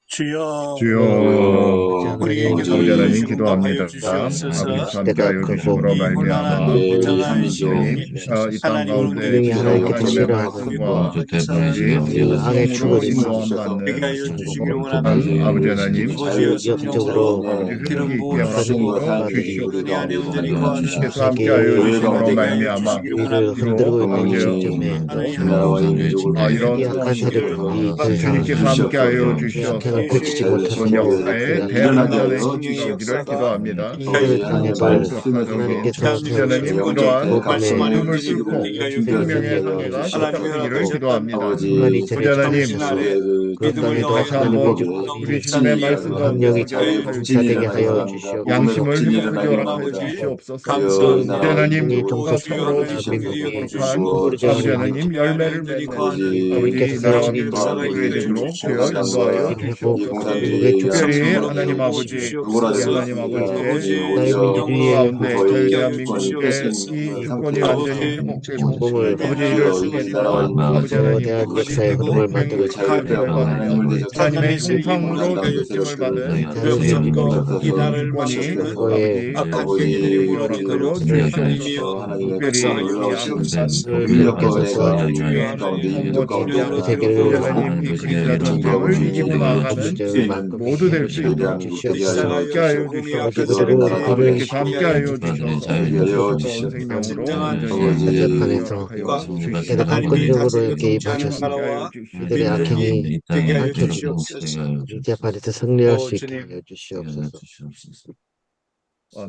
주여, 주여, 우리에게도 아버지 하나님 응답하여 기도합니다. 주시옵소서. 아버지께서 함께하여 주심으로 이 말미암아 혼란한 대전환 시대에 주님 이 땅 하나님을 가운데 우리에게 주여 하나님께서 하나님의 기도하고 싫어하는 말씀과 역사하시는 아버지 그 악의 성으로 추구를 인도함 되게 받는 하여 주시기를 아버지 원합니다. 하나님 아버지여 영적으로 성령으로 아버지 흐르기 기름 있게 부어주시고 허락하여 사람들이 우리 안에 주시옵소서. 온전히 거하는 주께서 함께하여 세계의 주심으로 되게 하여 말미암아 주시기를 우리를 원합니다. 비록 흔들고 있는 아버지 시점에 하나님 이런 이 악한 세력들이 더 이상 주님께서 함께하여 그 주시어서 악행을 펼치지 그런 못하도록 그 역사에 악행을 대반전의 성령의 힘이 오기를 역사가 기도합니다. 이들을 또 향해서 역사적인 하나님께서 대한민국의 하나님 주권이 이러한 말씀 복음의 안에 어둠을 온전히 뚫고 되게 하여 생명의 주옵소서. 항해가 하나님이 시작되기를 허락하셨던 기도합니다. 혼란이 우리 아버지 전해지지 하나님, 못하도록 전신안에 그런 믿음을 땅에도 더하여 다시 하나님의 한번 주옵고 우리 주권이 주님의 말씀 가운데 분명히 서게 하여 정착되게 주시고 하여 주시옵소서. 양심을 회복하게 하나님 허락하여 아버지 주시옵소서. 아버지 감사합니다. 하나님 이 주여 참으로 종속성과 하나님 기쁘고 민국이 거룩한 허물어져가는 아버지 민족 하나님 우리 안에 열매를 온전히 맺는 거하는 아버지 주님께서 나라와 하나님의 세우신 민족이 역사가 되게 있게 하여 되도록 주여 주옵소서. 인도하여 이 회복, 주시옵소서. 민국의 아버지 특별히 주권을 성령으로 하나님 부어 아버지 주시옵소서. 하나님 아버지의 아버지 나의 민족 위에 성령으로 가운데 회복되게 자유 함께 하여 대한민국의 주시옵소서. 이 주권이 완전히 아버지 회복되고 정복을 아버지 대한민국의 이를 역사가 통해서 아버지 하나님 거대한 역사의 흐름을 분명히 만들어지게 거룩한 북한이 힘을 받으며 하나님의 사탄의 세력이 형상으로 무너지게 하여 느낌을 주시고 받은 역사가 대한민국 이 나라를 주권이 망치는 선거에 아버지 악한 세력들이 회복되게 무너지게 하여 허락하여 하나님이여 주시옵소서. 특별히 역사하여 이 악한 주시옵소서. 주님께서 주여 거짓된 하나님 선거 그 진영 아버지 세계를 하나님 이 그림자 전쟁을 이기고 그 나아가는 문제를 말끔히 모두 될 수 해결시켜 있도록 주께서 주시옵소서. 역사하여 함께하여 공의 아버지 악한 주시옵소서. 그들을 세력들이 이를 주님께서 깨게 하여 함께하여 주옵소서. 주셔서 온 생명으로 진정한 완전히 회복되게 한자판에서 허락하여 때로 하나님의 주시옵소서. 강권적으로 다스림을 묵지 않은 주님 개입하셔서 함께하여 나라와 이들의 주시옵소서. 민족이 악행이 되게 하여 밝혀지고 주시옵소서. 인자판에서 승리할 수 있게 주님 하여 주시옵소서.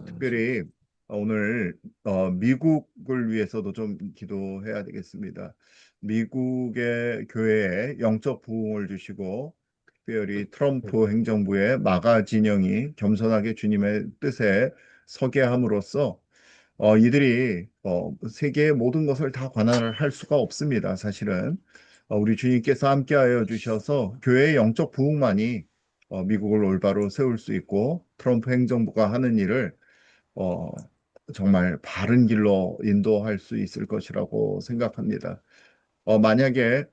특별히 오늘 미국을 위해서도 좀 기도해야 되겠습니다. 미국의 교회에 영적 부흥을 주시고 특별히 트럼프 행정부의 마가 진영이 겸손하게 주님의 뜻에 서게 함으로써 이들이 세계의 모든 것을 다 관할을 할 수가 없습니다. 사실은 우리 주님께서 함께하여 주셔서 교회의 영적 부흥만이 미국을 올바로 세울 수 있고 트럼프 행정부가 하는 일을 어, 정말 바른 길로 인도할 수 있을 것이라고 생각합니다. 만약에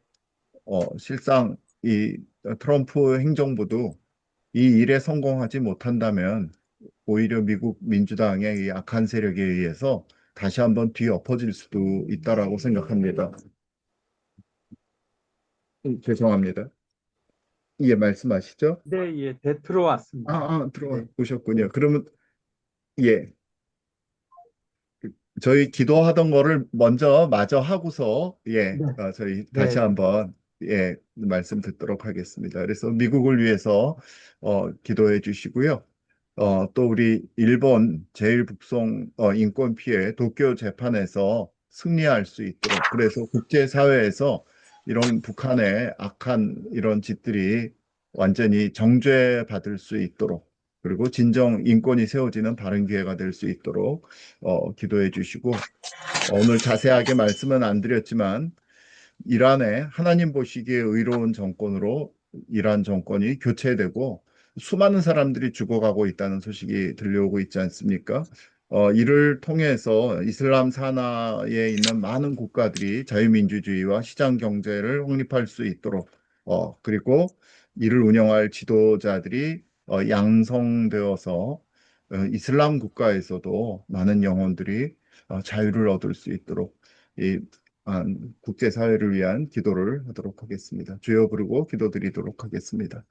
실상 이 트럼프 행정부도 이 일에 성공하지 못한다면 오히려 미국 민주당의 이 악한 세력에 의해서 다시 한번 뒤엎어질 수도 있다라고 생각합니다. 죄송합니다. 예, 말씀하시죠? 네, 예, 들어왔습니다. 들어오셨군요. 그러면 예. 저희 기도하던 거를 먼저 마저 하고서 네, 저희 다시 네, 한번 말씀 듣도록 하겠습니다. 그래서 미국을 위해서 기도해 주시고요. 또 우리 일본 제일북송 인권 피해 도쿄 재판에서 승리할 수 있도록 그래서 국제사회에서 이런 북한의 악한 이런 짓들이 완전히 정죄받을 수 있도록 그리고 진정 인권이 세워지는 바른 기회가 될 수 있도록 기도해 주시고 오늘 자세하게 말씀은 안 드렸지만 이란의 하나님 보시기에 의로운 정권으로 이란 정권이 교체되고 수많은 사람들이 죽어가고 있다는 소식이 들려오고 있지 않습니까? 이를 통해서 이슬람 산하에 있는 많은 국가들이 자유민주주의와 시장 경제를 확립할 수 있도록 그리고 이를 운영할 지도자들이 양성되어서 이슬람 국가에서도 많은 영혼들이 자유를 얻을 수 있도록 이 국제사회를 위한 기도를 하도록 하겠습니다. 주여 부르고 기도드리도록 하겠습니다.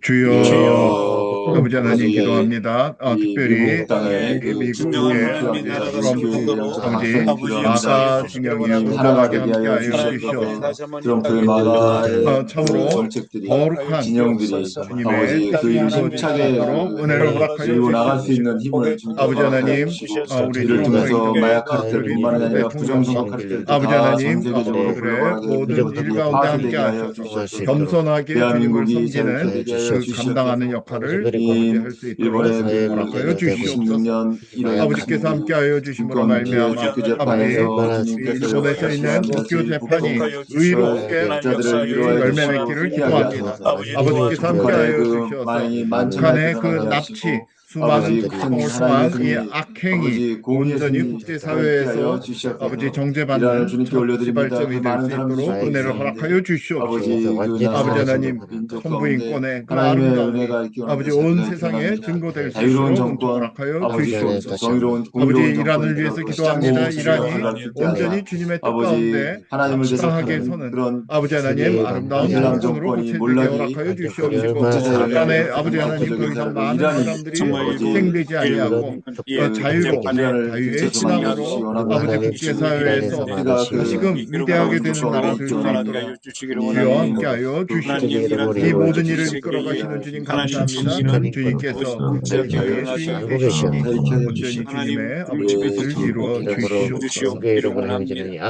주여 주여, 아버지 하나님 아버지, 기도합니다. 이 특별히 미국 땅에 그 진정한 미국의 하나님의 트럼프 나라가 트럼프 세워지도록 아버지 아버지 마가 역사하여 주시기 진영이 바랍니다. 굳건하게 살아나게 하여 함께하여 하나님 주셔서 아버지 주시옵소서. 다시 한번 이 트럼프의 땅에 마가의 그 참으로 정책들이 거룩한 진영들이 주님의 아버지 그 뜻이 힘차게 이루어지도록 그 은혜를 해를 허락하여 이루어 나갈 수 주시옵소서. 있는 힘을 주님께서 아버지 하나님, 주시고 우리 이를 트럼프 통해서 마약 카르텔 행정들이 뿐만이 트럼프 아니라 부정선거 대통령도 카르텔도 아버지 다 하나님, 전 세계적으로 그들의 흘러가게 모든 일 가운데 함께 파괴되게 하여 하셔서 주시옵소서. 겸손하게 주님을 대한민국이 섬기는 자유롭게 하여 그 감당하는 주시옵소서. 역할을 아버지 이 할 수 있도록 일본의 그 허락하여 주시옵소서. 96년 1월 아버지께서 26일 함께하여 주심으로 인권 피해 말미암아 도쿄 아버지 재판에서 이 주님께서 일본에서 있는 역사하셨습니다. 도쿄 재판이 제일북송 회복하여 주시고 의롭게 하나님 학자들을 역사하여 위로하여 열매 주시기 주시고 맺기를 바랍니다. 피하게 기도합니다. 하소서. 아버지 아버지께서 북한의 함께하여 그 주셔서 만천하에 북한의 그 드러나게 납치, 하시고 수많은 아버지 고통을 큰 통한 하나님의 이 승리 악행이 아버지 공의의 온전히 승리 밟게 하여 국제사회에서 아버지 주시옵소서. 이란을 정죄받는 주님께 첫 올려드립니다. 그 시발점이 될 많은 수 사람들이 있도록 죽고 있는 은혜를 가운데 허락하여 주시옵소서. 아버지 그 아버지 나라와 하나님, 민족 가운데 성부인권의 그 하나님의 아름다움이 은혜가 이렇게 아버지 오늘도 온 새벽에 세상에 드러납니다. 증거될 수 자유로운 있도록 은총 정권 허락하여 아버지 주시옵소서. 아버지 공의로운 이란을 정권이 위해서 되도록 시장 기도합니다. 민주주의가 이란이 발랄 수 있게 온전히 하사 주님의 뜻 아버지 가운데 하나님을 합당하게 대적하는 서는 그런 아버지 하나님 아름다운 불신앙 정권으로 정권이 고쳐지게 몰락이 허락하여 주시옵시고 국제사회를 이란의 이렇게 아버지 하나님 더 인격화적인 이상 사람들 많은 이란이 사람들이 정말 아버지 희생되지 아니하고 자유로 이란을 자유의 근처에서 만들어주시기 신앙으로 원합니다. 아버지 이 국제사회에서 피가 그 다시금 위대하게 민족 되는 가운데 나라 될 있기 수 원합니다. 있도록 주시기를 주여 원합니다. 하나님 함께하여 그 하나님 주시옵소서. 이란 이 모든 전 일을 이끌어 세계에 가시는 주님 하나님 감사합니다. 진실한 주님께서 이렇게 우리의 일어나게 주인 하여 되시니 이렇게 하여 온전히 주시옵소서. 하나님 주님의 아버지 금집의 뜻을 빛을 이루어 비추어 주시옵소서. 주시옵기를 원합니다.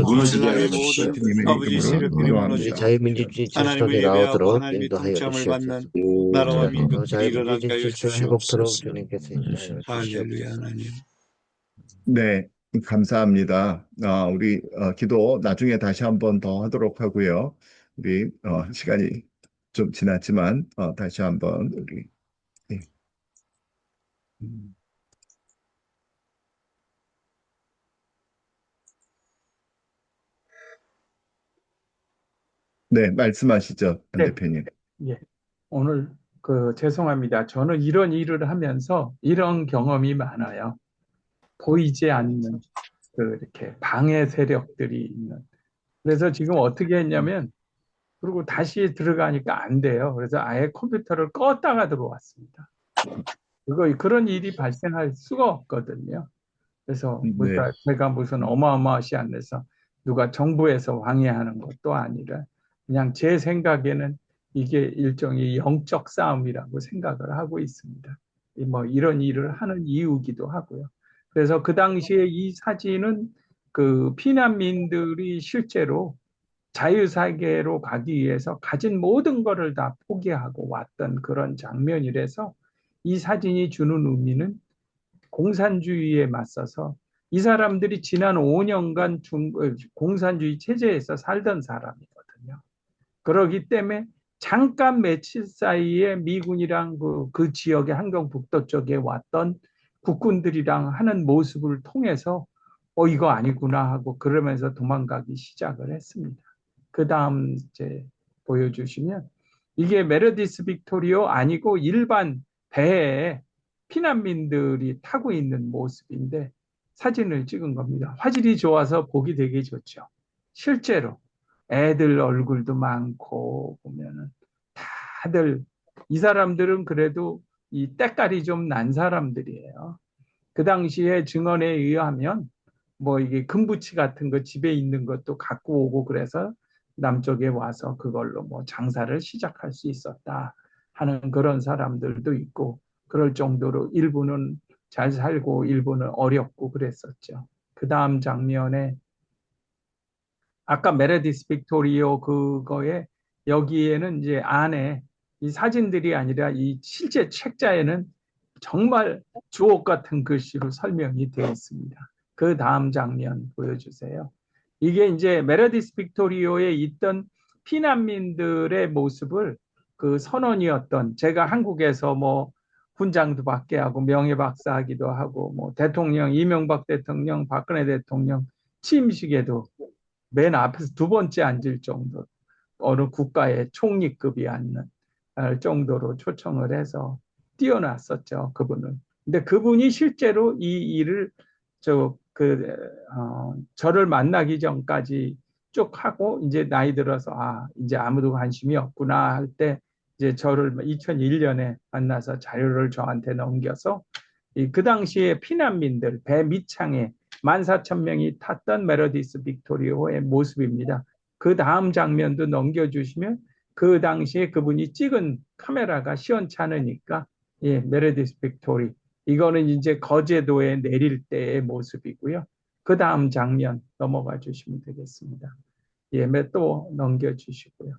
무너지게 하여 이스라엘의 모든 주시옵소서. 주님의 아버지 이름으로 세력들이 기도합니다. 무너지고 하나님을 예배하고 하나님의 동참을 받는 나라와 민족들이 일어나게 하여 주시옵소서. 할렐루야 하나님. 네, 감사합니다. 우리 기도 나중에 다시 한번 더 하도록 하고요. 우리 시간이 좀 지났지만 다시 한번 우리 예. 음. 네, 말씀하시죠, 안 네. 대표님. 예. 오늘 죄송합니다. 저는 이런 일을 하면서 이런 경험이 많아요. 보이지 않는 이렇게 방해 세력들이 있는. 그래서 지금 어떻게 했냐면 그리고 다시 들어가니까 안 돼요. 그래서 아예 컴퓨터를 껐다가 들어왔습니다. 그런 일이 발생할 수가 없거든요. 그래서 네. 제가 무슨 어마어마시한 데서 누가 정부에서 방해하는 것도 아니라 그냥 제 생각에는 이게 일종의 영적 싸움이라고 생각을 하고 있습니다. 뭐 이런 일을 하는 이유기도 하고요. 그래서 그 당시에 이 사진은 그 피난민들이 실제로 자유세계로 가기 위해서 가진 모든 것을 다 포기하고 왔던 그런 장면이라서 이 사진이 주는 의미는 공산주의에 맞서서 이 사람들이 지난 5년간 공산주의 체제에서 살던 사람이거든요. 그렇기 때문에 잠깐 며칠 사이에 미군이랑 그 지역의 한경북도 쪽에 왔던 국군들이랑 하는 모습을 통해서 이거 아니구나 하고 그러면서 도망가기 시작을 했습니다. 그 다음 이제 보여주시면 이게 메르디스 빅토리오 아니고 일반 배에 피난민들이 타고 있는 모습인데 사진을 찍은 겁니다. 화질이 좋아서 보기 되게 좋죠. 실제로 애들 얼굴도 많고 보면은 다들 이 사람들은 그래도 이 때깔이 좀 난 사람들이에요. 그 당시에 증언에 의하면 뭐 이게 금부치 같은 거 집에 있는 것도 갖고 오고 그래서 남쪽에 와서 그걸로 뭐 장사를 시작할 수 있었다 하는 그런 사람들도 있고 그럴 정도로 일부는 잘 살고 일부는 어렵고 그랬었죠. 그 다음 장면에 아까 메레디스 빅토리오 그거에 여기에는 이제 안에 이 사진들이 아니라 이 실제 책자에는 정말 주옥 같은 글씨로 설명이 되어 있습니다. 그 다음 장면 보여주세요. 이게 이제 메레디스 빅토리오에 있던 피난민들의 모습을 그 선원이었던 제가 한국에서 뭐 훈장도 받게 하고 명예박사하기도 하고 뭐 대통령 이명박 대통령 박근혜 대통령 취임식에도 맨 앞에서 두 번째 앉을 정도 어느 국가의 총리급이 앉는 정도로 초청을 해서 띄워놨었죠, 그분은. 근데 그분이 실제로 이 일을 저를 만나기 전까지 쭉 하고 이제 나이 들어서 이제 아무도 관심이 없구나 할 때 이제 저를 2001년에 만나서 자료를 저한테 넘겨서 그 당시에 피난민들 배 밑창에 14,000명이 탔던 메르디스 빅토리오의 모습입니다. 그 다음 장면도 넘겨주시면 그 당시에 그분이 찍은 카메라가 시원찮으니까 메르디스 빅토리 이거는 이제 거제도에 내릴 때의 모습이고요. 그 다음 장면 넘어가 주시면 되겠습니다. 또 넘겨주시고요.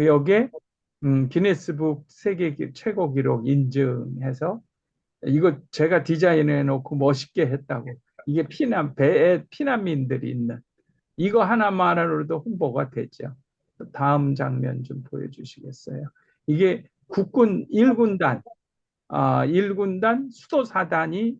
여기에 기네스북 세계 최고 기록 인증해서 이거 제가 디자인해 놓고 멋있게 했다고. 이게 배에 피난민들이 있는 이거 하나만으로도 홍보가 되죠. 다음 장면 좀 보여주시겠어요? 이게 국군 1군단, 1군단 수도사단이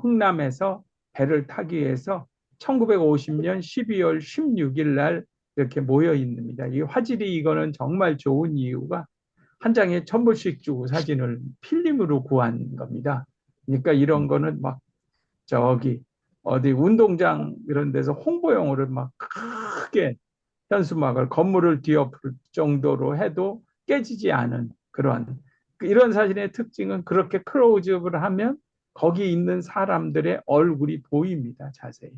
흥남에서 배를 타기 위해서 1950년 12월 16일 날 이렇게 모여 있습니다. 이 화질이 이거는 정말 좋은 이유가 한 장에 1,000불씩 주고 사진을 필름으로 구한 겁니다. 그러니까 이런 거는 막 어디 운동장 이런 데서 홍보용으로 막 크게 현수막을 건물을 뒤엎을 정도로 해도 깨지지 않은 그런 이런 사진의 특징은 그렇게 클로즈업을 하면 거기 있는 사람들의 얼굴이 보입니다. 자세히.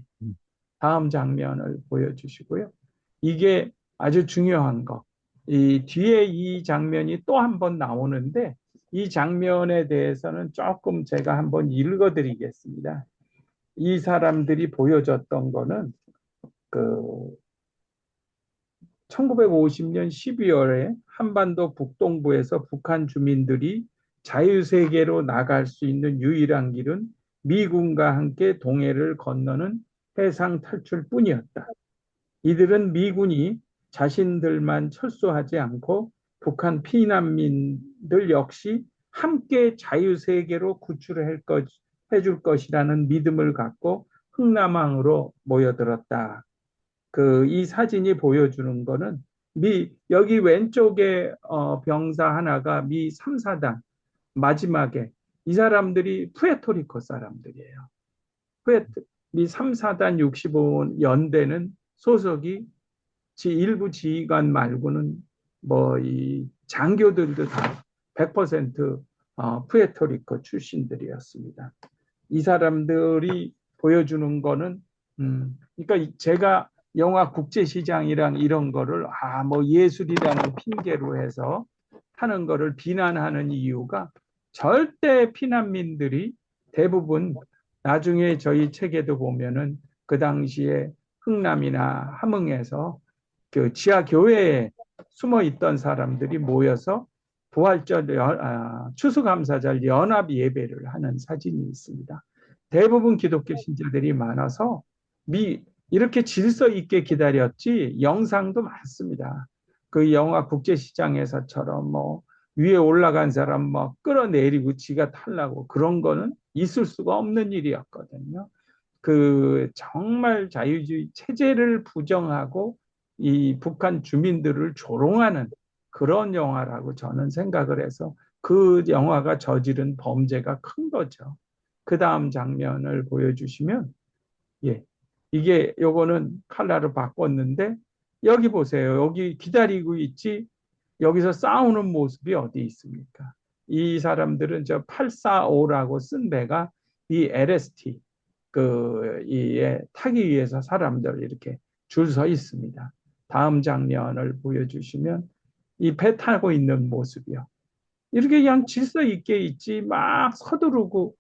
다음 장면을 보여주시고요. 이게 아주 중요한 거. 이 뒤에 이 장면이 또 한 번 나오는데 이 장면에 대해서는 조금 제가 한번 읽어드리겠습니다. 이 사람들이 보여줬던 거는 1950년 12월에 한반도 북동부에서 북한 주민들이 자유세계로 나갈 수 있는 유일한 길은 미군과 함께 동해를 건너는 해상 탈출뿐이었다. 이들은 미군이 자신들만 철수하지 않고 북한 피난민들 역시 함께 자유세계로 해줄 것이라는 믿음을 갖고 흥남항으로 모여들었다. 이 사진이 보여주는 거는 여기 왼쪽에 병사 하나가 미 3사단 마지막에 이 사람들이 푸에토리코 사람들이에요. 미 3사단 65 연대는 소속이 일부 지휘관 말고는 뭐 이 장교들도 다 100% 푸에토리코 출신들이었습니다. 이 사람들이 보여주는 거는 그러니까 제가 영화 국제시장이랑 이런 거를 뭐 예술이라는 핑계로 해서 하는 거를 비난하는 이유가 절대 피난민들이 대부분 나중에 저희 책에도 보면은 그 당시에 흥남이나 함흥에서 그 지하 교회에 숨어 있던 사람들이 모여서 부활절 추수감사절 연합 예배를 하는 사진이 있습니다. 대부분 기독교 신자들이 많아서 이렇게 질서 있게 기다렸지 영상도 많습니다. 그 영화 국제시장에서처럼 뭐 위에 올라간 사람 뭐 끌어내리고 지가 타려고 그런 거는 있을 수가 없는 일이었거든요. 정말 자유주의 체제를 부정하고 이 북한 주민들을 조롱하는 그런 영화라고 저는 생각을 해서 그 영화가 저지른 범죄가 큰 거죠. 그 다음 장면을 보여주시면 요거는 컬러로 바꿨는데 여기 보세요. 여기 기다리고 있지 여기서 싸우는 모습이 어디 있습니까? 이 사람들은 저 845라고 쓴 배가 이 LST 이에 타기 위해서 사람들 이렇게 줄 서 있습니다. 다음 장면을 보여주시면 이 배 타고 있는 모습이요. 이렇게 그냥 질서 있게 있지 막 서두르고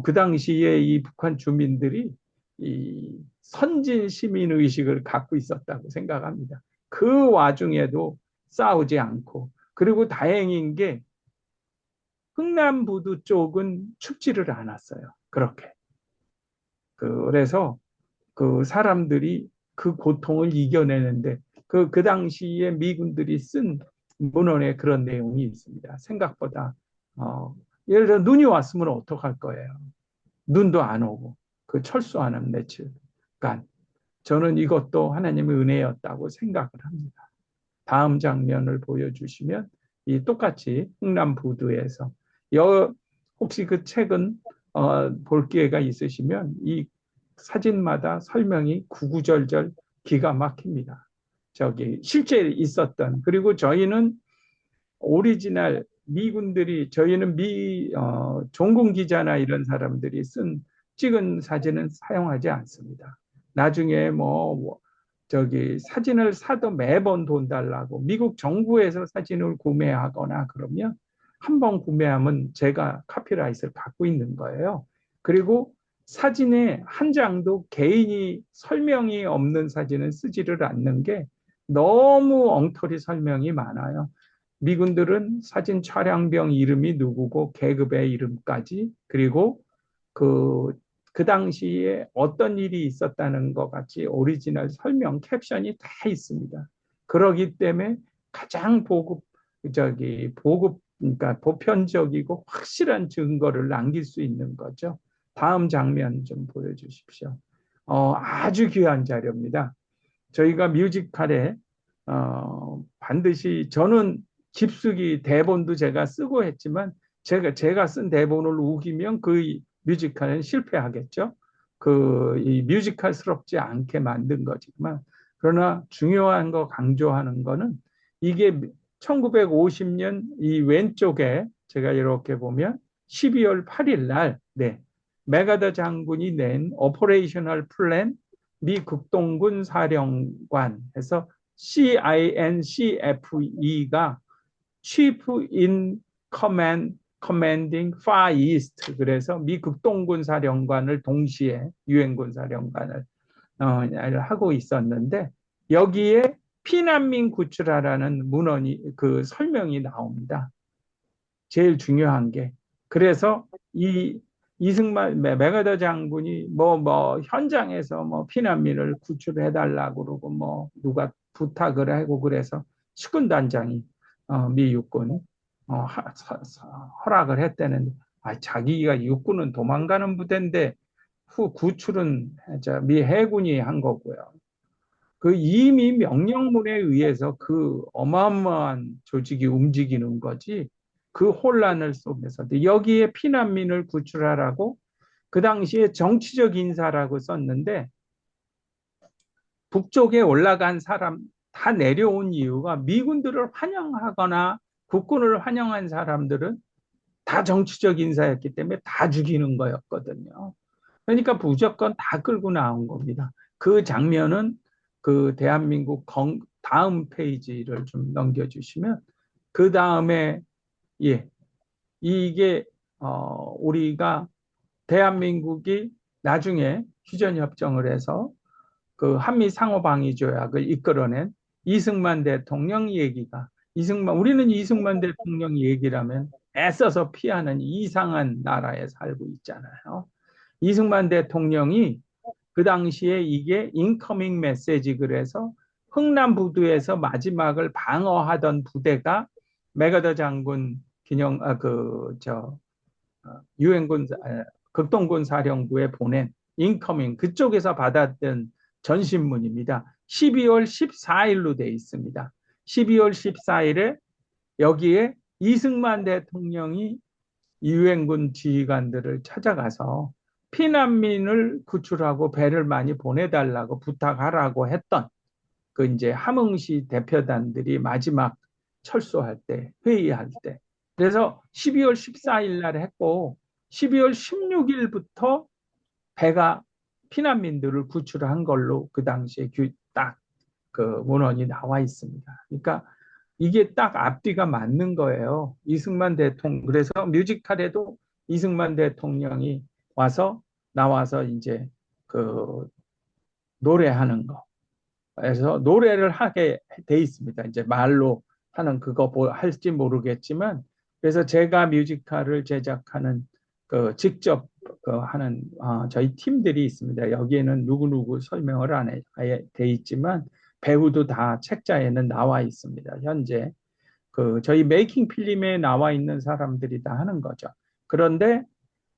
그 당시에 이 북한 주민들이 이 선진 시민 의식을 갖고 있었다고 생각합니다. 그 와중에도 싸우지 않고 그리고 다행인 게 흥남부두 쪽은 춥지를 않았어요. 그렇게. 그래서 그 사람들이 그 고통을 이겨내는데 그 당시에 미군들이 쓴 문헌에 그런 내용이 있습니다. 생각보다 예를 들어 눈이 왔으면 어떡할 거예요. 눈도 안 오고 그 철수하는 며칠간 저는 이것도 하나님의 은혜였다고 생각을 합니다. 다음 장면을 보여주시면 이 똑같이 흥남부두에서 혹시 그 책은 볼 기회가 있으시면 이 사진마다 설명이 구구절절 기가 막힙니다. 저기 실제 있었던 그리고 저희는 오리지널 미군들이 저희는 종군 기자나 이런 사람들이 찍은 사진은 사용하지 않습니다. 나중에 저기 사진을 사도 매번 돈 달라고 미국 정부에서 사진을 구매하거나 그러면 한 번 구매하면 제가 카피라이트를 갖고 있는 거예요. 그리고 사진에 한 장도 개인이 설명이 없는 사진은 쓰지를 않는 게 너무 엉터리 설명이 많아요. 미군들은 사진 촬영병 이름이 누구고 계급의 이름까지 그리고 그 당시에 어떤 일이 있었다는 것 같이 오리지널 설명 캡션이 다 있습니다. 그러기 때문에 가장 그러니까 보편적이고 확실한 증거를 남길 수 있는 거죠. 다음 장면 좀 보여주십시오. 아주 귀한 자료입니다. 저희가 뮤지컬에 반드시 저는 깊숙이 대본도 제가 쓰고 했지만 제가 쓴 대본을 우기면 그 뮤지컬은 실패하겠죠. 이 뮤지컬스럽지 않게 만든 거지만 그러나 중요한 거 강조하는 거는 이게 1950년 이 왼쪽에 제가 이렇게 보면 12월 8일 날 메가더 장군이 낸 오퍼레이셔널 플랜 미 극동군 사령관에서 CINCFE가 Chief in Commanding Far East 그래서 미 극동군 사령관을 동시에 유엔군 사령관을 하고 있었는데 여기에 피난민 구출하라는 문헌이 그 설명이 나옵니다. 제일 중요한 게 그래서 이 이승만 메가더 장군이 현장에서 피난민을 구출해달라고 그러고 누가 부탁을 하고 그래서 식군단장이 미 육군 허락을 했다는데 자기가 육군은 도망가는 부대인데 구출은 미 해군이 한 거고요. 그 이미 명령문에 의해서 그 어마어마한 조직이 움직이는 거지 그 혼란을 속에서 여기에 피난민을 구출하라고 그 당시에 정치적 인사라고 썼는데 북쪽에 올라간 사람 다 내려온 이유가 미군들을 환영하거나 국군을 환영한 사람들은 다 정치적 인사였기 때문에 다 죽이는 거였거든요. 그러니까 무조건 다 끌고 나온 겁니다. 그 장면은 그 대한민국 다음 페이지를 좀 넘겨주시면 그 다음에 이게 우리가 대한민국이 나중에 휴전협정을 해서 그 한미 상호방위 조약을 이끌어낸 이승만 대통령 얘기가 우리는 이승만 대통령 얘기라면 애써서 피하는 이상한 나라에 살고 있잖아요. 이승만 대통령이 그 당시에 이게 인커밍 메시지 그래서 흥남부두에서 마지막을 방어하던 부대가 메가더 장군 유엔군 극동군 사령부에 보낸 인커밍 그쪽에서 받았던 전신문입니다. 12월 14일로 돼 있습니다. 12월 14일에 여기에 이승만 대통령이 유엔군 지휘관들을 찾아가서 피난민을 구출하고 배를 많이 보내달라고 부탁하라고 했던 그 이제 함흥시 대표단들이 마지막 철수할 때, 회의할 때. 그래서 12월 14일 날 했고 12월 16일부터 배가 피난민들을 구출한 걸로 그 당시에 딱 그 문헌이 나와 있습니다. 그러니까 이게 딱 앞뒤가 맞는 거예요. 이승만 대통령, 그래서 뮤지컬에도 이승만 대통령이 나와서 이제 그 노래하는 거. 그래서 노래를 하게 돼 있습니다. 이제 말로 하는 그거 할지 모르겠지만, 그래서 제가 뮤지컬을 제작하는 그 직접 그 하는 저희 팀들이 있습니다. 여기에는 누구누구 설명을 안 돼 있지만 배우도 다 책자에는 나와 있습니다. 현재 그 저희 메이킹 필름에 나와 있는 사람들이 다 하는 거죠. 그런데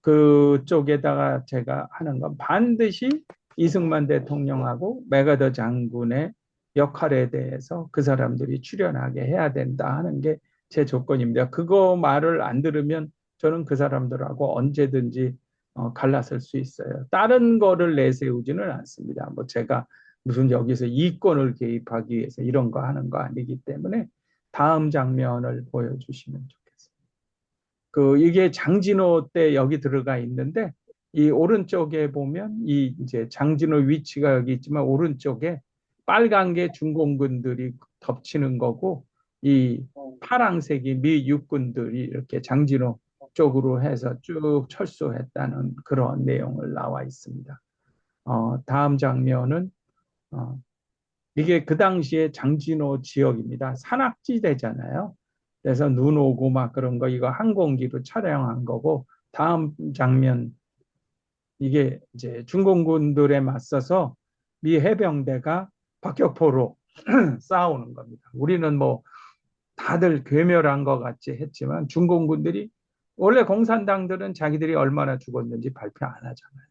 그쪽에다가 제가 하는 건 반드시 이승만 대통령하고 메가더 장군의 역할에 대해서 그 사람들이 출연하게 해야 된다 하는 게 제 조건입니다. 그거 말을 안 들으면 저는 그 사람들하고 언제든지 갈라설 수 있어요. 다른 거를 내세우지는 않습니다. 뭐 제가 무슨 여기서 이권을 개입하기 위해서 이런 거 하는 거 아니기 때문에 다음 장면을 보여주시면 좋겠습니다. 이게 장진호 때 여기 들어가 있는데 이 오른쪽에 보면 이 이제 장진호 위치가 여기 있지만 오른쪽에 빨간 게 중공군들이 덮치는 거고 이 파랑색이 미 육군들이 이렇게 장진호 쪽으로 해서 쭉 철수했다는 그런 내용을 나와 있습니다. 다음 장면은 이게 그 당시에 장진호 지역입니다. 산악지대잖아요. 그래서 눈 오고 막 그런 거 이거 항공기로 촬영한 거고 다음 장면 이게 이제 중공군들에 맞서서 미 해병대가 박격포로 싸우는 겁니다. 우리는 뭐 다들 괴멸한 것 같이 했지만 중공군들이 원래 공산당들은 자기들이 얼마나 죽었는지 발표 안 하잖아요.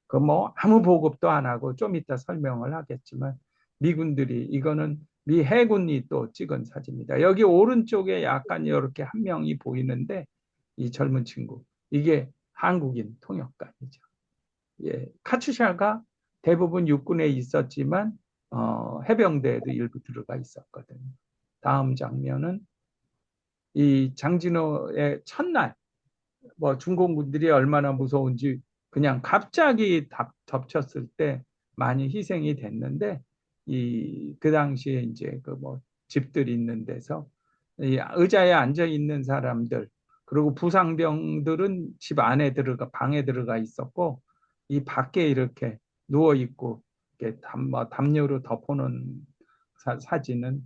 그 뭐 아무 보급도 안 하고 좀 이따 설명을 하겠지만 미군들이 이거는 미 해군이 또 찍은 사진입니다. 여기 오른쪽에 약간 이렇게 한 명이 보이는데 이 젊은 친구 이게 한국인 통역관이죠. 예, 카츄샤가 대부분 육군에 있었지만 해병대에도 일부 들어가 있었거든요. 다음 장면은 이 장진호의 첫날 뭐 중공군들이 얼마나 무서운지 그냥 갑자기 덮쳤을 때 많이 희생이 됐는데 그 당시에 이제 그 뭐 집들 있는 데서 이 의자에 앉아 있는 사람들 그리고 부상병들은 집 안에 방에 들어가 있었고 이 밖에 이렇게 누워 있고 이렇게 담요로 덮어놓은 사진은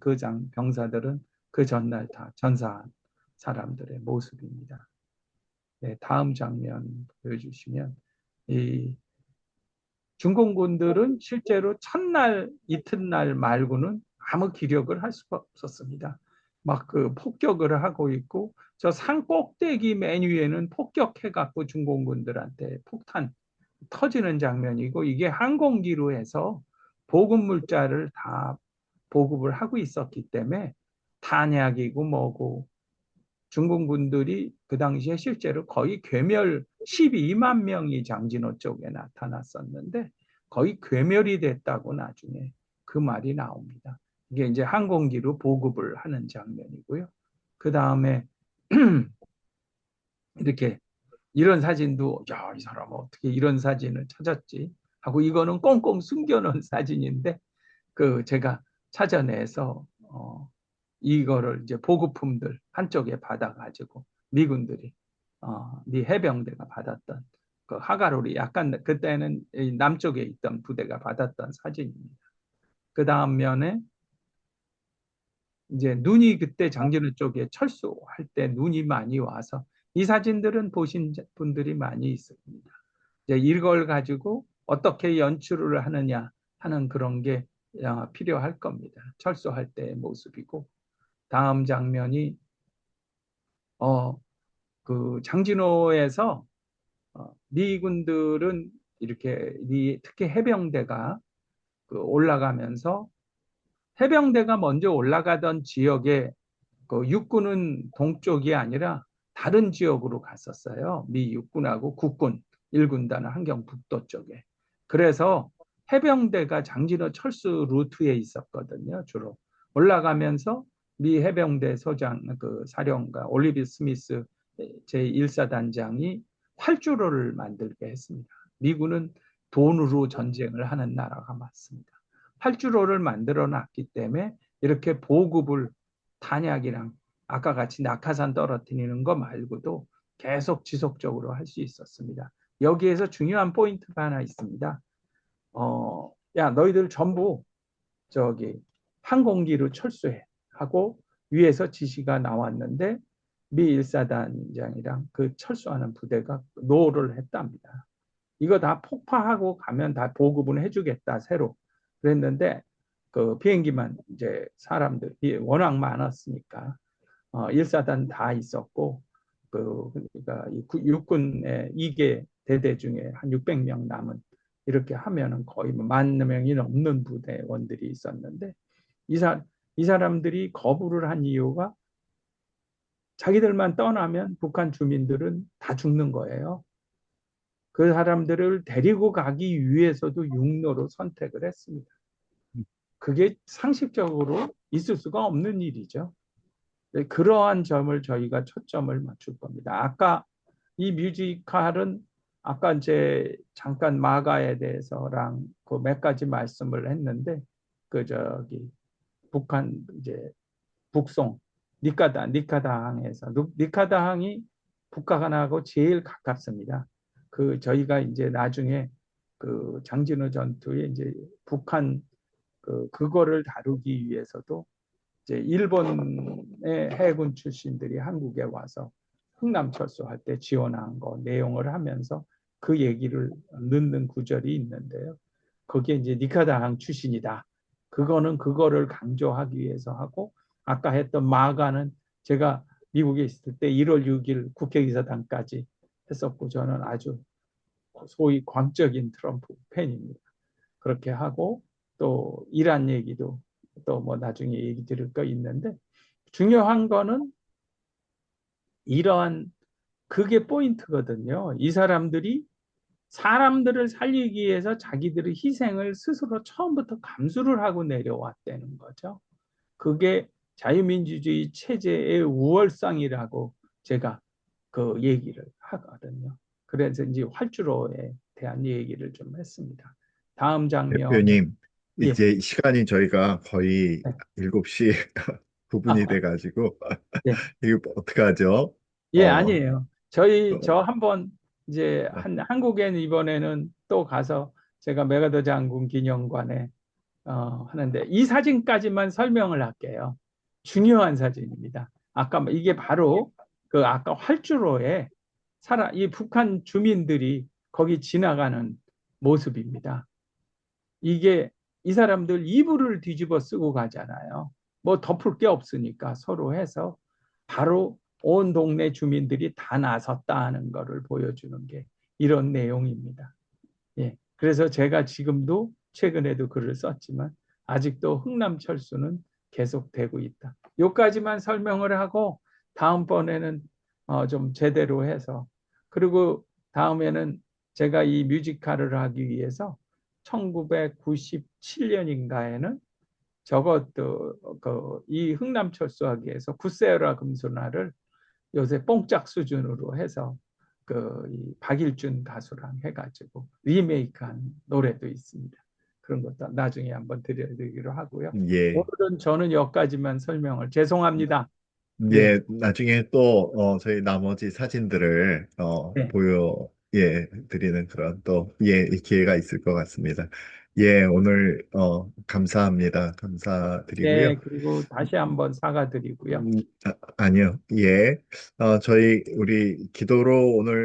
병사들은 그 전날 다 전사한 사람들의 모습입니다. 네, 다음 장면 보여주시면 이 중공군들은 실제로 첫날 이튿날 말고는 아무 기력을 할 수가 없었습니다. 막 그 폭격을 하고 있고 저 산 꼭대기 맨 위에는 폭격해갖고 중공군들한테 폭탄 터지는 장면이고 이게 항공기로 해서 보급 물자를 다 보급을 하고 있었기 때문에 탄약이고 뭐고 중공군들이 그 당시에 실제로 거의 괴멸 12만 명이 장진호 쪽에 나타났었는데 거의 괴멸이 됐다고 나중에 그 말이 나옵니다. 이게 이제 항공기로 보급을 하는 장면이고요. 그 다음에 이렇게 이런 사진도 야, 이 사람은 어떻게 이런 사진을 찾았지 하고 이거는 꽁꽁 숨겨놓은 사진인데 제가 찾아내서 이거를 이제 보급품들 한쪽에 받아가지고 미군들이 미 해병대가 받았던 그 하가로리 약간 그때는 남쪽에 있던 부대가 받았던 사진입니다. 그 다음 면에 이제 눈이 그때 장진호 쪽에 철수할 때 눈이 많이 와서 이 사진들은 보신 분들이 많이 있습니다. 이제 이걸 가지고 어떻게 연출을 하느냐 하는 그런 게 필요할 겁니다. 철수할 때의 모습이고 다음 장면이 그 장진호에서 미군들은 이렇게 특히 해병대가 올라가면서 해병대가 먼저 올라가던 지역에 그 육군은 동쪽이 아니라 다른 지역으로 갔었어요. 미 육군하고 국군 1군단 함경북도 쪽에. 그래서 해병대가 장진호 철수 루트에 있었거든요. 주로 올라가면서 미 해병대 소장 그 사령관 올리비 스미스 제1사단장이 활주로를 만들게 했습니다. 미군은 돈으로 전쟁을 하는 나라가 맞습니다. 활주로를 만들어 놨기 때문에 이렇게 보급을 탄약이랑 아까 같이 낙하산 떨어뜨리는 거 말고도 계속 지속적으로 할 수 있었습니다. 여기에서 중요한 포인트가 하나 있습니다. 야, 너희들 전부 저기 항공기로 철수해 하고 위에서 지시가 나왔는데 미 1사단장이랑 그 철수하는 부대가 노를 했답니다. 이거 다 폭파하고 가면 다 보급은 해주겠다 새로 그랬는데 그 비행기만 이제 사람들이 워낙 많았으니까 1사단 다 있었고 그러니까 육군의 2개 대대 중에 한 600명 남은 이렇게 하면은 거의 뭐 10,000명이 넘는 부대원들이 있었는데 이 사람들이 거부를 한 이유가 자기들만 떠나면 북한 주민들은 다 죽는 거예요. 그 사람들을 데리고 가기 위해서도 육로로 선택을 했습니다. 그게 상식적으로 있을 수가 없는 일이죠. 그러한 점을 저희가 초점을 맞출 겁니다. 아까 이 뮤지컬은 아까 이제 잠깐 마가에 대해서랑 그 몇 가지 말씀을 했는데 그 저기 북한 이제 북송 니카다항에서 니카다항이 북한하고 제일 가깝습니다. 그 저희가 이제 나중에 그 장진호 전투에 이제 북한 그거를 다루기 위해서도 이제 일본의 해군 출신들이 한국에 와서 흥남철수할 때 지원한 거 내용을 하면서 그 얘기를 넣는 구절이 있는데요. 거기에 이제 니카다항 출신이다. 그거는 그거를 강조하기 위해서 하고 아까 했던 마가는 제가 미국에 있을 때 1월 6일 국회의사당까지 했었고 저는 아주 소위 광적인 트럼프 팬입니다. 그렇게 하고 또 이란 얘기도 또 뭐 나중에 얘기 드릴 거 있는데 중요한 거는 이러한 그게 포인트거든요. 이 사람들이 사람들을 살리기 위해서 자기들의 희생을 스스로 처음부터 감수를 하고 내려왔다는 거죠. 그게 자유민주주의 체제의 우월성이라고 제가 그 얘기를 하거든요. 그래서 이제 활주로에 대한 얘기를 좀 했습니다. 다음 장면. 대표님, 예. 이제 시간이 저희가 거의 네. 7시 9분이 돼가지고 예. 이거 어떡하죠? 예, 아니에요. 저 어, 한번 이제 한국에는 이번에는 또 가서 제가 메가더 장군 기념관에 하는데 이 사진까지만 설명을 할게요. 중요한 사진입니다. 아까 이게 바로 그 아까 활주로에 이 북한 주민들이 거기 지나가는 모습입니다. 이게 이 사람들 이불을 뒤집어 쓰고 가잖아요. 뭐 덮을 게 없으니까 서로 해서 바로 온 동네 주민들이 다 나섰다 하는 것을 보여주는 게 이런 내용입니다. 예. 그래서 제가 지금도 최근에도 글을 썼지만 아직도 흥남철수는 계속되고 있다. 여기까지만 설명을 하고 다음번에는 좀 제대로 해서 그리고 다음에는 제가 이 뮤지컬을 하기 위해서 1997년인가에는 저것도 이 흥남철수하기 위해서 굿세어라 금소나를 요새 뽕짝 수준으로 해서 이 박일준 가수랑 해가지고 리메이크한 노래도 있습니다. 그런 것도 나중에 한번 들려드리기로 하고요. 예. 오늘은 저는 여기까지만 설명을 죄송합니다. 예, 나중에 또 저희 나머지 사진들을 네. 드리는 그런 또 기회가 있을 것 같습니다. 예, 오늘 감사합니다. 감사드리고요. 네, 그리고 다시 한번 사과드리고요. 아니요. 예. 우리 기도로 오늘